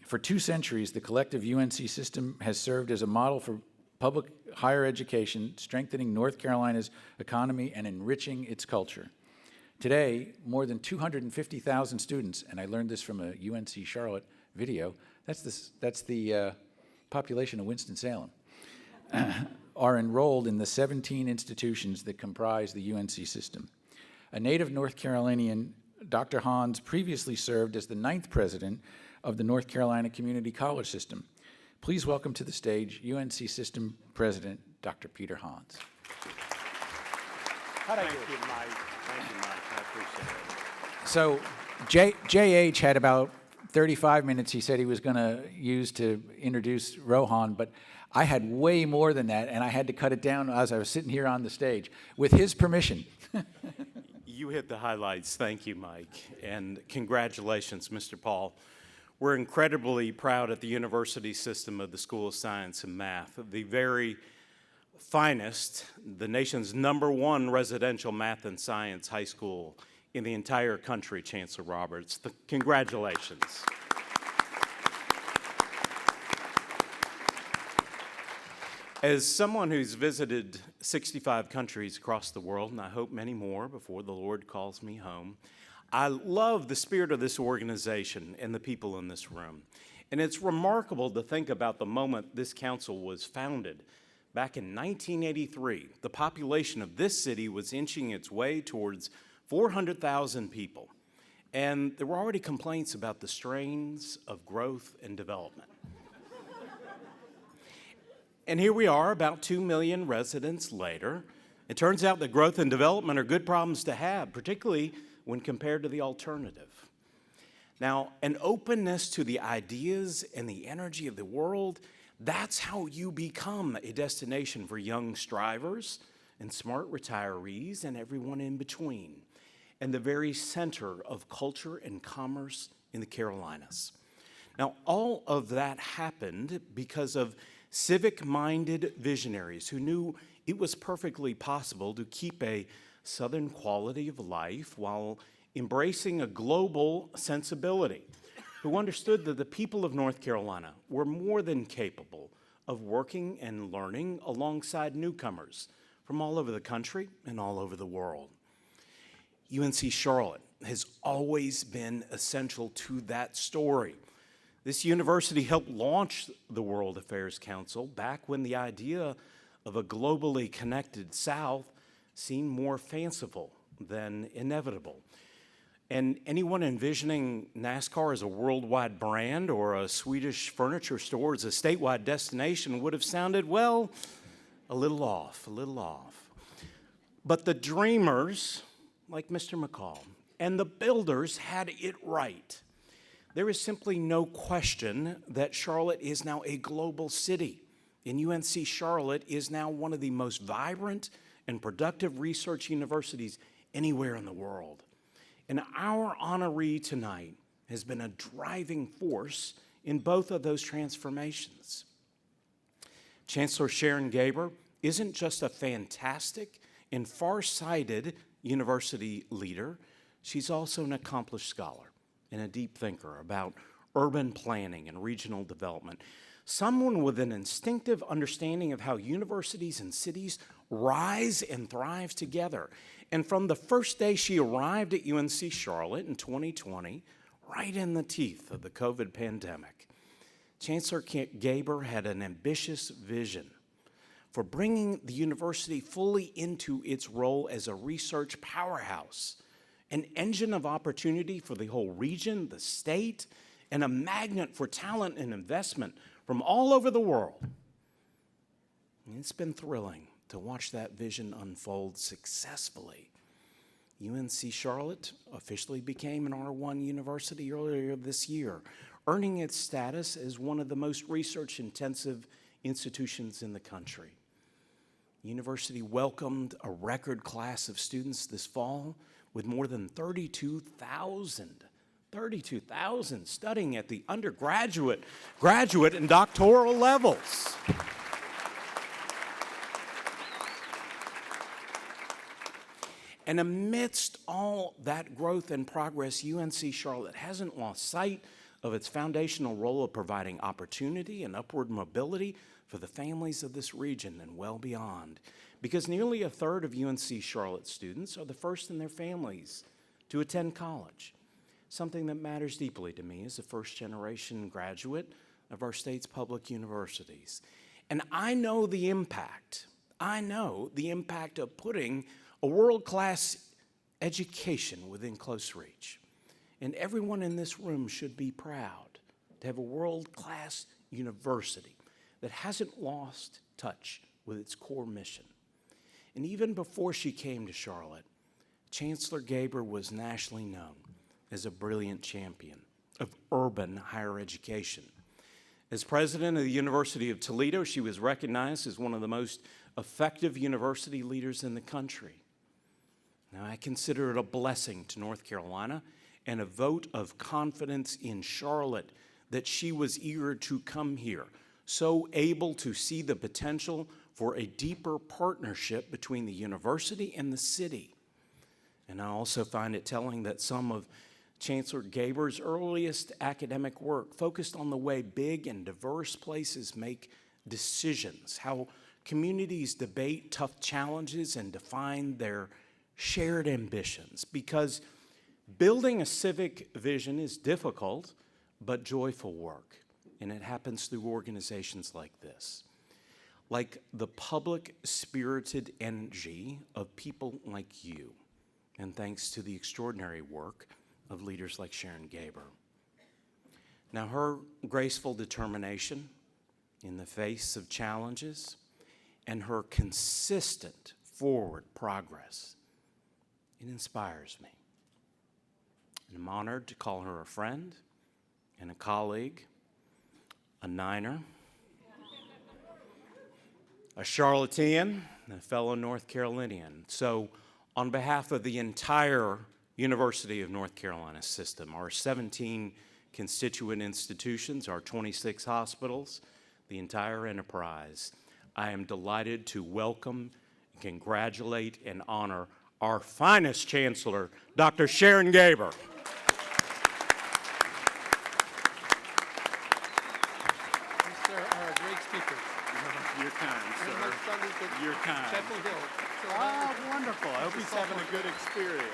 Speaker 1: For 2 centuries, the collective UNC system has served as a model for public higher education, strengthening North Carolina's economy and enriching its culture. Today, more than 250,000 students, and I learned this from a UNC Charlotte video. That's the population of Winston-Salem, are enrolled in the 17 institutions that comprise the UNC system. A native North Carolinian, Dr. Hans previously served as the 9th president of the North Carolina Community College System. Please welcome to the stage UNC System President, Dr. Peter Hans.
Speaker 3: Thank you, Mike. Thank you, Mike. I appreciate it.
Speaker 1: So JH had about 35 minutes he said he was going to use to introduce Rohan, but I had way more than that, and I had to cut it down as I was sitting here on the stage. With his permission.
Speaker 3: You hit the highlights. Thank you, Mike. And congratulations, Mr. Paul. We're incredibly proud at the University System of the School of Science and Math, the very finest, the nation's #1 residential math and science high school in the entire country, Chancellor Roberts. Congratulations. As someone who's visited 65 countries across the world, and I hope many more before the Lord calls me home, I love the spirit of this organization and the people in this room. And it's remarkable to think about the moment this council was founded. Back in 1983, the population of this city was inching its way towards 400,000 people. And there were already complaints about the strains of growth and development. And here we are, about 2 million residents later. It turns out that growth and development are good problems to have, particularly when compared to the alternative. Now, an openness to the ideas and the energy of the world, that's how you become a destination for young strivers and smart retirees and everyone in between, and the very center of culture and commerce in the Carolinas. Now, all of that happened because of civic-minded visionaries who knew it was perfectly possible to keep a Southern quality of life while embracing a global sensibility, who understood that the people of North Carolina were more than capable of working and learning alongside newcomers from all over the country and all over the world. UNC Charlotte has always been essential to that story. This university helped launch the World Affairs Council back when the idea of a globally connected South seemed more fanciful than inevitable. And anyone envisioning NASCAR as a worldwide brand or a Swedish furniture store as a statewide destination would have sounded, well, a little off. But the dreamers, like Mr. McCall, and the builders had it right. There is simply no question that Charlotte is now a global city, and UNC Charlotte is now one of the most vibrant and productive research universities anywhere in the world. And our honoree tonight has been a driving force in both of those transformations. Chancellor Sharon Gaber isn't just a fantastic and far-sighted university leader, she's also an accomplished scholar and a deep thinker about urban planning and regional development. Someone with an instinctive understanding of how universities and cities rise and thrive together. And from the first day she arrived at UNC Charlotte in 2020, right in the teeth of the COVID pandemic, Chancellor Gaber had an ambitious vision for bringing the university fully into its role as a research powerhouse, an engine of opportunity for the whole region, the state, and a magnet for talent and investment from all over the world. And it's been thrilling to watch that vision unfold successfully. UNC Charlotte officially became an R1 university earlier this year, earning its status as one of the most research-intensive institutions in the country. The university welcomed a record class of students this fall with more than 32,000 studying at the undergraduate, graduate, and doctoral levels. And amidst all that growth and progress, UNC Charlotte hasn't lost sight of its foundational role of providing opportunity and upward mobility for the families of this region and well beyond, because nearly a third of UNC Charlotte students are the first in their families to attend college.
Speaker 11: something that matters deeply to me as a first-generation graduate of our state's public universities. And I know the impact of putting a world-class education within close reach. And everyone in this room should be proud to have a world-class university that hasn't lost touch with its core mission. And even before she came to Charlotte, Chancellor Gaber was nationally known as a brilliant champion of urban higher education. As president of the University of Toledo, she was recognized as one of the most effective university leaders in the country. Now, I consider it a blessing to North Carolina and a vote of confidence in Charlotte that she was eager to come here, so able to see the potential for a deeper partnership between the university and the city. And I also find it telling that some of Chancellor Gaber's earliest academic work focused on the way big and diverse places make decisions, how communities debate tough challenges and define their shared ambitions. Because building a civic vision is difficult but joyful work, and it happens through organizations like this, like the public-spirited energy of people like you, and thanks to the extraordinary work of leaders like Sharon Gaber. Now, her graceful determination in the face of challenges and her consistent forward progress, it inspires me. And I'm honored to call her a friend and a colleague, a Niner, a Charlottean, and a fellow North Carolinian. So on behalf of the entire University of North Carolina system, our 17 constituent institutions, our 26 hospitals, the entire enterprise, I am delighted to welcome, congratulate, and honor our finest chancellor, Dr. Sharon Gaber.
Speaker 3: You're kind, sir. You're kind. Oh, wonderful. I hope he's having a good experience.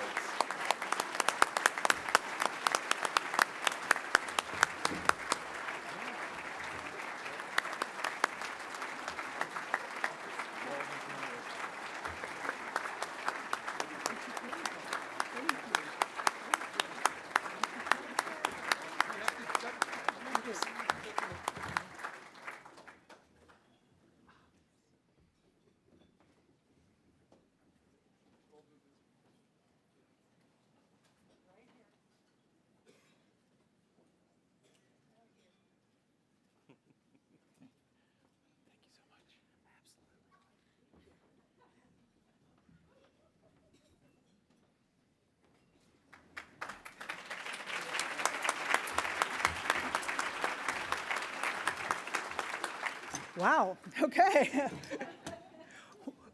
Speaker 12: Wow, okay.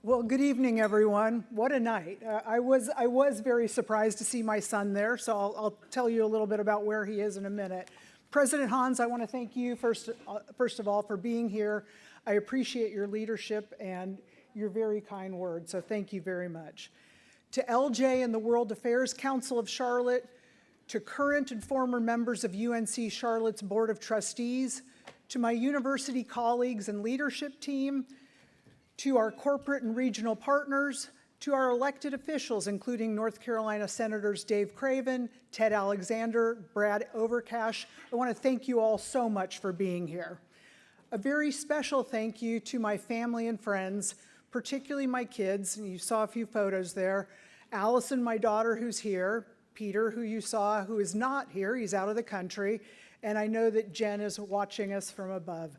Speaker 12: Well, good evening, everyone. What a night. I was very surprised to see my son there, so I'll tell you a little bit about where he is in a minute. President Hans, I want to thank you first of all for being here. I appreciate your leadership and your very kind words, so thank you very much. To LJ and the World Affairs Council of Charlotte, to current and former members of UNC Charlotte's Board of Trustees, to my university colleagues and leadership team, to our corporate and regional partners, to our elected officials, including North Carolina Senators Dave Craven, Ted Alexander, Brad Overcash, I want to thank you all so much for being here. A very special thank you to my family and friends, particularly my kids, and you saw a few photos there. Allison, my daughter, who's here, Peter, who you saw, who is not here, he's out of the country, and I know that Jen is watching us from above.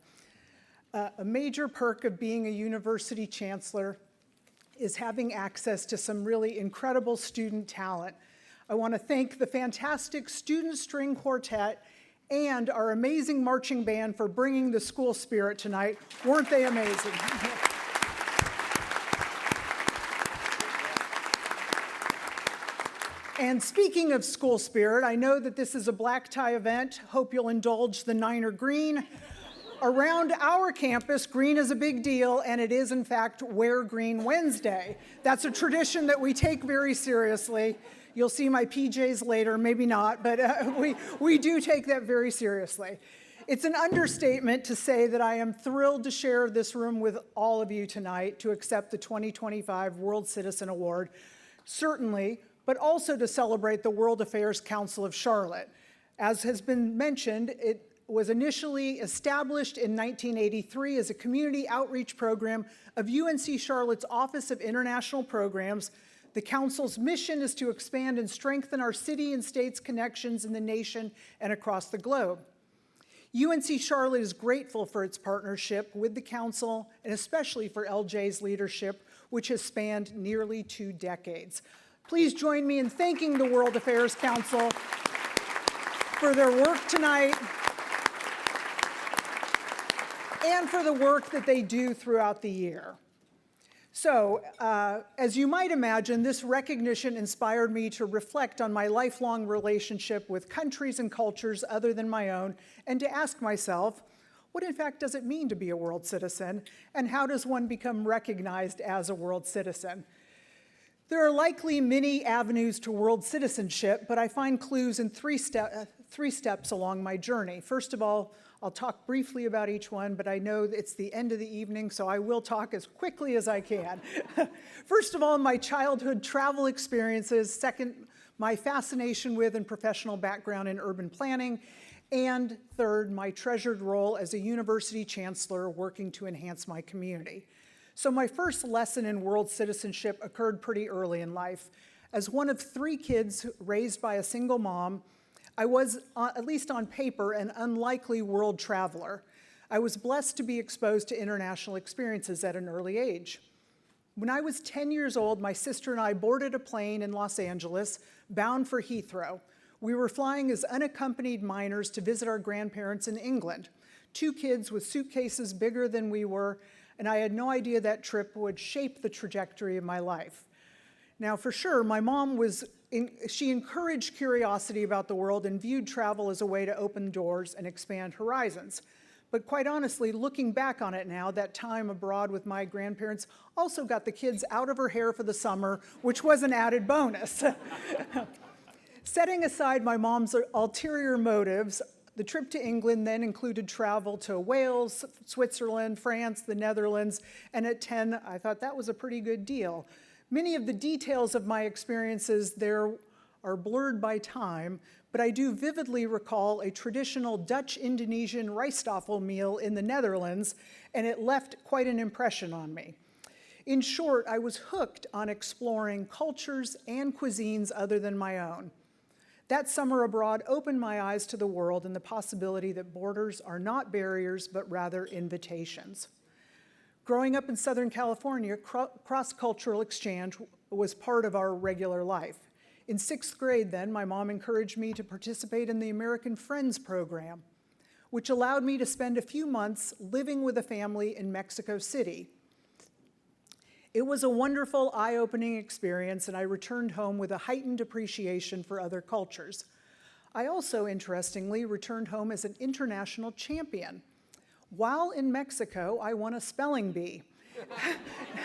Speaker 12: A major perk of being a university chancellor is having access to some really incredible student talent. I want to thank the fantastic Student String Quartet and our amazing marching band for bringing the school spirit tonight. Weren't they amazing? And speaking of school spirit, I know that this is a black tie event. Hope you'll indulge the Niner green. Around our campus, green is a big deal, and it is, in fact, Wear Green Wednesday. That's a tradition that we take very seriously. You'll see my PJs later, maybe not, but we do take that very seriously. It's an understatement to say that I am thrilled to share this room with all of you tonight to accept the 2025 World Citizen Award, certainly, but also to celebrate the World Affairs Council of Charlotte. As has been mentioned, it was initially established in 1983 as a community outreach program of UNC Charlotte's Office of International Programs. The Council's mission is to expand and strengthen our city and state's connections in the nation and across the globe. UNC Charlotte is grateful for its partnership with the Council, and especially for LJ's leadership, which has spanned nearly 2 decades. Please join me in thanking the World Affairs Council for their work tonight and for the work that they do throughout the year. So, as you might imagine, this recognition inspired me to reflect on my lifelong relationship with countries and cultures other than my own, and to ask myself, what in fact does it mean to be a world citizen, and how does one become recognized as a world citizen? There are likely many avenues to world citizenship, but I find clues in three steps along my journey. First of all, I'll talk briefly about each one, but I know it's the end of the evening, so I will talk as quickly as I can. First of all, my childhood travel experiences. Second, my fascination with and professional background in urban planning. And third, my treasured role as a university chancellor working to enhance my community. So my first lesson in world citizenship occurred pretty early in life. As one of 3 kids raised by a single mom, I was, at least on paper, an unlikely world traveler. I was blessed to be exposed to international experiences at an early age. When I was 10 years old, my sister and I boarded a plane in Los Angeles, bound for Heathrow. We were flying as unaccompanied minors to visit our grandparents in England. 2 kids with suitcases bigger than we were, and I had no idea that trip would shape the trajectory of my life. Now, for sure, my mom she encouraged curiosity about the world and viewed travel as a way to open doors and expand horizons. But quite honestly, looking back on it now, that time abroad with my grandparents also got the kids out of her hair for the summer, which was an added bonus. Setting aside my mom's ulterior motives, the trip to England then included travel to Wales, Switzerland, France, the Netherlands, and at 10, I thought that was a pretty good deal. Many of the details of my experiences there are blurred by time, but I do vividly recall a traditional Dutch-Indonesian rijstafel meal in the Netherlands, and it left quite an impression on me. In short, I was hooked on exploring cultures and cuisines other than my own. That summer abroad opened my eyes to the world and the possibility that borders are not barriers, but rather invitations. Growing up in Southern California, cross-cultural exchange was part of our regular life. In 6th grade then, my mom encouraged me to participate in the American Friends program, which allowed me to spend a few months living with a family in Mexico City. It was a wonderful, eye-opening experience, and I returned home with a heightened appreciation for other cultures. I also, interestingly, returned home as an international champion. While in Mexico, I won a spelling bee.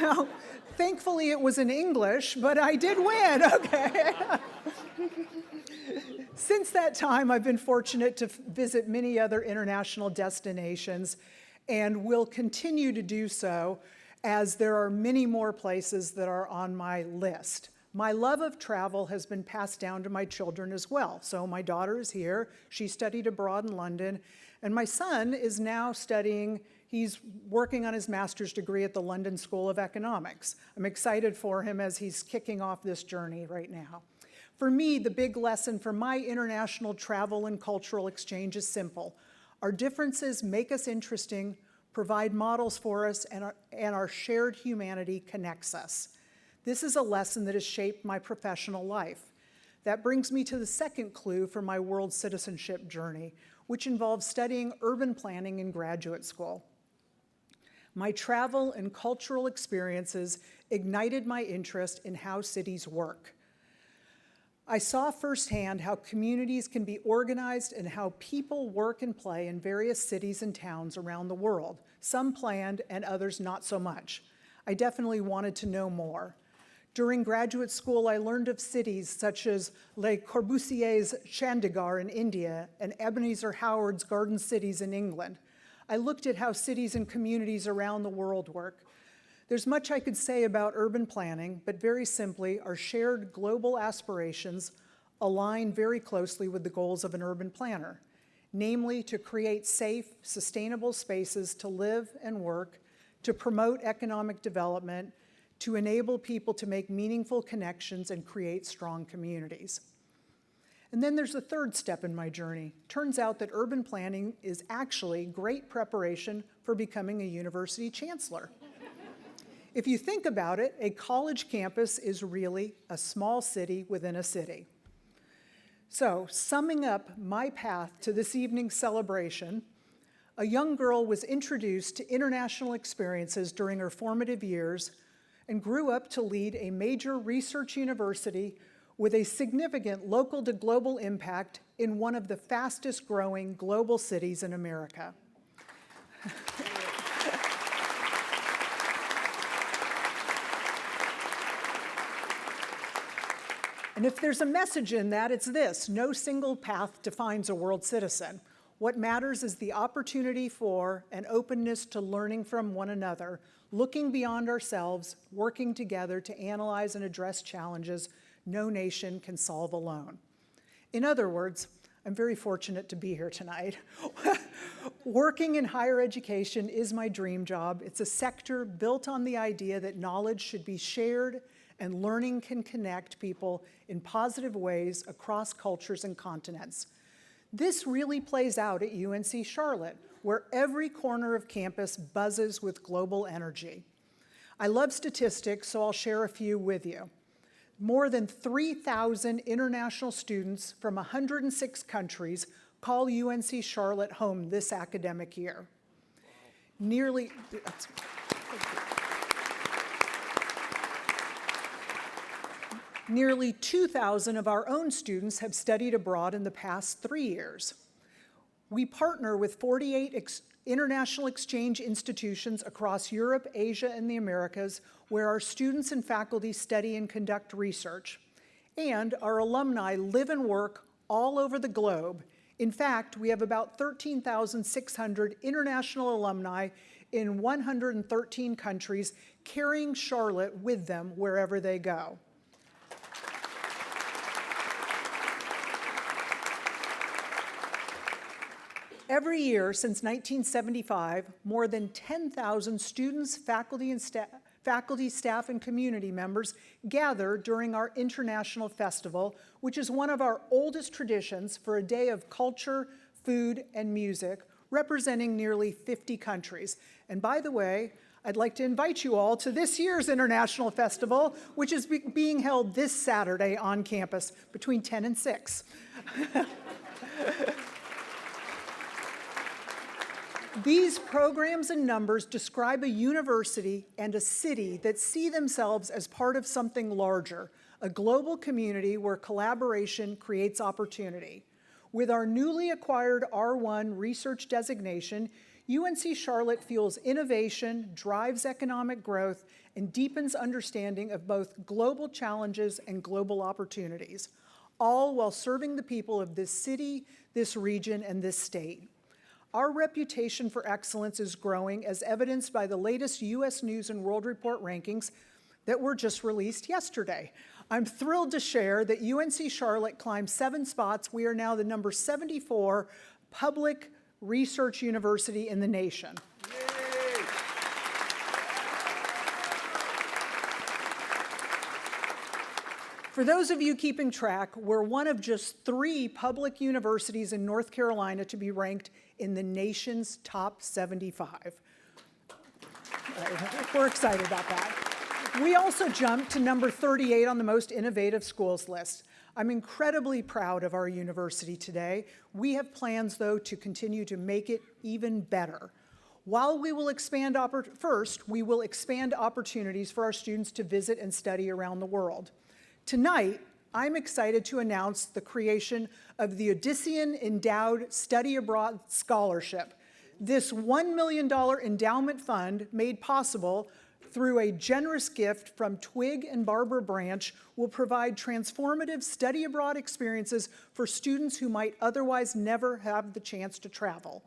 Speaker 12: Now, thankfully it was in English, but I did win, okay. Since that time, I've been fortunate to visit many other international destinations and will continue to do so as there are many more places that are on my list. My love of travel has been passed down to my children as well. So my daughter is here. She studied abroad in London. And my son is now studying, he's working on his master's degree at the London School of Economics. I'm excited for him as he's kicking off this journey right now. For me, the big lesson for my international travel and cultural exchange is simple. Our differences make us interesting, provide models for us, and our shared humanity connects us. This is a lesson that has shaped my professional life. That brings me to the second clue for my world citizenship journey, which involves studying urban planning in graduate school. My travel and cultural experiences ignited my interest in how cities work. I saw firsthand how communities can be organized and how people work and play in various cities and towns around the world, some planned and others not so much. I definitely wanted to know more. During graduate school, I learned of cities such as Le Corbusier's Chandigarh in India and Ebenezer Howard's Garden Cities in England. I looked at how cities and communities around the world work. There's much I could say about urban planning, but very simply, our shared global aspirations align very closely with the goals of an urban planner, namely to create safe, sustainable spaces to live and work, to promote economic development, to enable people to make meaningful connections and create strong communities. And then there's a third step in my journey. Turns out that urban planning is actually great preparation for becoming a university chancellor. If you think about it, a college campus is really a small city within a city. So, summing up my path to this evening's celebration, a young girl was introduced to international experiences during her formative years and grew up to lead a major research university with a significant local to global impact in one of the fastest growing global cities in America. And if there's a message in that, it's this: no single path defines a world citizen. What matters is the opportunity for and openness to learning from one another, looking beyond ourselves, working together to analyze and address challenges no nation can solve alone. In other words, I'm very fortunate to be here tonight. Working in higher education is my dream job. It's a sector built on the idea that knowledge should be shared and learning can connect people in positive ways across cultures and continents. This really plays out at UNC Charlotte, where every corner of campus buzzes with global energy. I love statistics, so I'll share a few with you. More than 3,000 international students from 106 countries call UNC Charlotte home this academic year. Nearly 2,000 of our own students have studied abroad in the past 3 years. We partner with 48 international exchange institutions across Europe, Asia, and the Americas, where our students and faculty study and conduct research. And our alumni live and work all over the globe. In fact, we have about 13,600 international alumni in 113 countries, carrying Charlotte with them wherever they go. Every year since 1975, more than 10,000 students, faculty, staff, and community members gather during our International Festival, which is one of our oldest traditions for a day of culture, food, and music, representing nearly 50 countries. And by the way, I'd like to invite you all to this year's International Festival, which is being held this Saturday on campus between 10 and 6. These programs and numbers describe a university and a city that see themselves as part of something larger, a global community where collaboration creates opportunity. With our newly acquired R1 research designation, UNC Charlotte fuels innovation, drives economic growth, and deepens understanding of both global challenges and global opportunities, all while serving the people of this city, this region, and this state. Our reputation for excellence is growing, as evidenced by the latest U.S. News & World Report rankings that were just released yesterday. I'm thrilled to share that UNC Charlotte climbed 7 spots. We are now the number 74 public research university in the nation. For those of you keeping track, we're one of just 3 public universities in North Carolina to be ranked in the nation's top 75. We're excited about that. We also jumped to number 38 on the most innovative schools list. I'm incredibly proud of our university today. We have plans, though, to continue to make it even better. While we will expand we will expand opportunities for our students to visit and study around the world. Tonight, I'm excited to announce the creation of the Odyssean Endowed Study Abroad Scholarship. This $1 million endowment fund, made possible through a generous gift from Twig and Barbara Branch, will provide transformative study abroad experiences for students who might otherwise never have the chance to travel.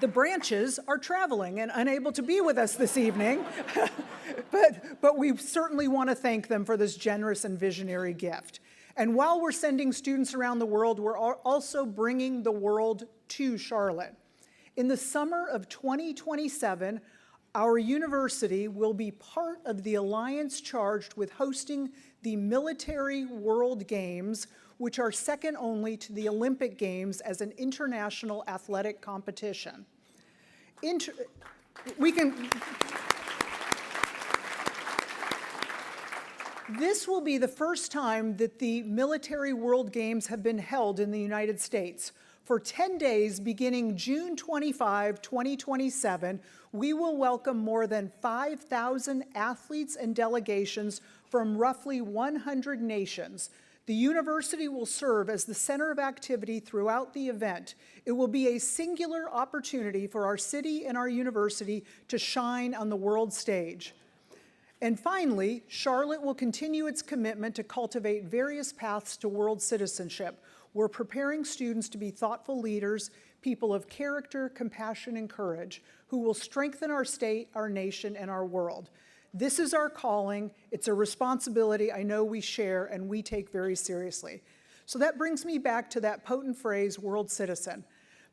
Speaker 12: The Branches are traveling and unable to be with us this evening, but we certainly want to thank them for this generous and visionary gift. And while we're sending students around the world, we're also bringing the world to Charlotte. In the summer of 2027, our university will be part of the alliance charged with hosting the Military World Games, which are second only to the Olympic Games as an international athletic competition. This will be the first time that the Military World Games have been held in the United States. For 10 days, beginning June 25, 2027, we will welcome more than 5,000 athletes and delegations from roughly 100 nations. The university will serve as the center of activity throughout the event. It will be a singular opportunity for our city and our university to shine on the world stage. And finally, Charlotte will continue its commitment to cultivate various paths to world citizenship. We're preparing students to be thoughtful leaders, people of character, compassion, and courage, who will strengthen our state, our nation, and our world. This is our calling. It's a responsibility I know we share and we take very seriously. So that brings me back to that potent phrase, world citizen.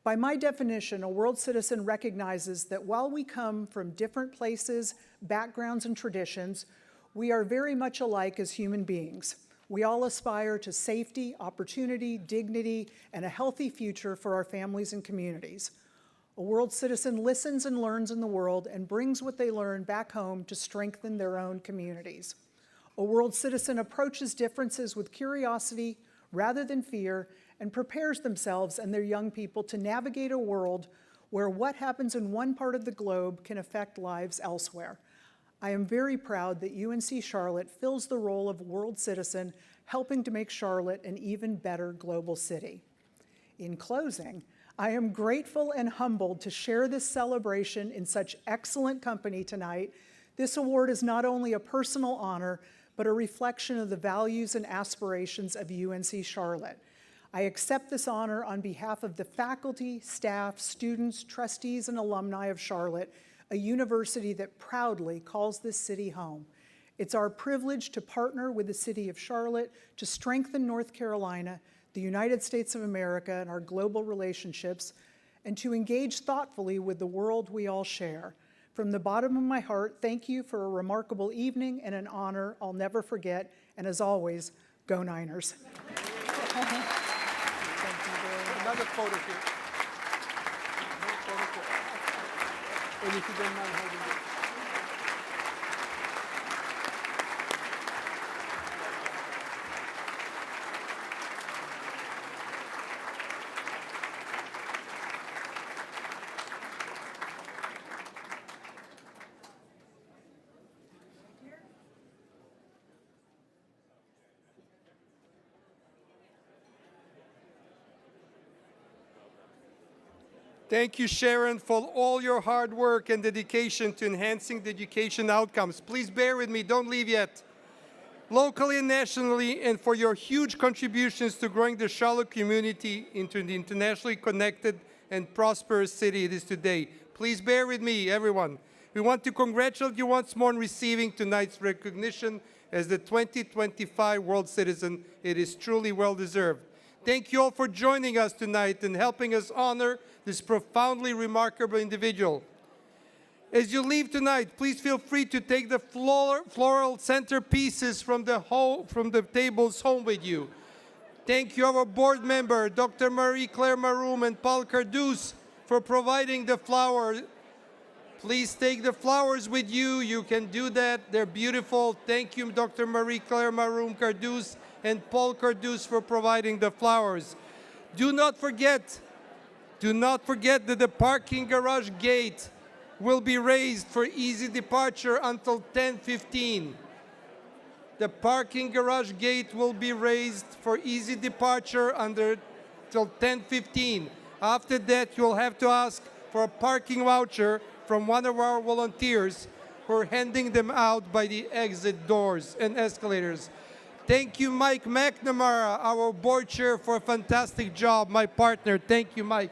Speaker 12: By my definition, a world citizen recognizes that while we come from different places, backgrounds, and traditions, we are very much alike as human beings. We all aspire to safety, opportunity, dignity, and a healthy future for our families and communities. A world citizen listens and learns in the world and brings what they learn back home to strengthen their own communities. A world citizen approaches differences with curiosity rather than fear and prepares themselves and their young people to navigate a world where what happens in one part of the globe can affect lives elsewhere. I am very proud that UNC Charlotte fills the role of world citizen, helping to make Charlotte an even better global city. In closing, I am grateful and humbled to share this celebration in such excellent company tonight. This award is not only a personal honor, but a reflection of the values and aspirations of UNC Charlotte. I accept this honor on behalf of the faculty, staff, students, trustees, and alumni of Charlotte, a university that proudly calls this city home. It's our privilege to partner with the city of Charlotte to strengthen North Carolina, the United States of America, and our global relationships, and to engage thoughtfully with the world we all share. From the bottom of my heart, thank you for a remarkable evening and an honor I'll never forget, and as always, go Niners.
Speaker 2: Another photo here. And if you don't mind holding it. Thank you, Sharon, for all your hard work and dedication to enhancing the education outcomes. Please bear with me, don't leave yet. Locally and nationally, and for your huge contributions to growing the Charlotte community into the internationally connected and prosperous city it is today. Please bear with me, everyone. We want to congratulate you once more on receiving tonight's recognition as the 2025 World Citizen. It is truly well-deserved. Thank you all for joining us tonight and helping us honor this profoundly remarkable individual. As you leave tonight, please feel free to take the floral centerpieces from the tables home with you. Thank you, our board member, Dr. Marie-Claire Maroon and Paul Cardus, for providing the flowers. Please take the flowers with you. You can do that. They're beautiful. Thank you, Dr. Marie-Claire Maroon Cardus and Paul Cardus, for providing the flowers. Do not forget that the parking garage gate will be raised for easy departure until 10:15. The parking garage gate will be raised for easy departure till 10:15. After that, you'll have to ask for a parking voucher from one of our volunteers who are handing them out by the exit doors and escalators. Thank you, Mike McNamara, our board chair, for a fantastic job, my partner. Thank you, Mike.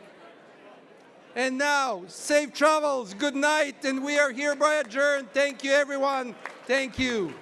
Speaker 2: And now, safe travels, good night, and we are hereby adjourned. Thank you, everyone. Thank you.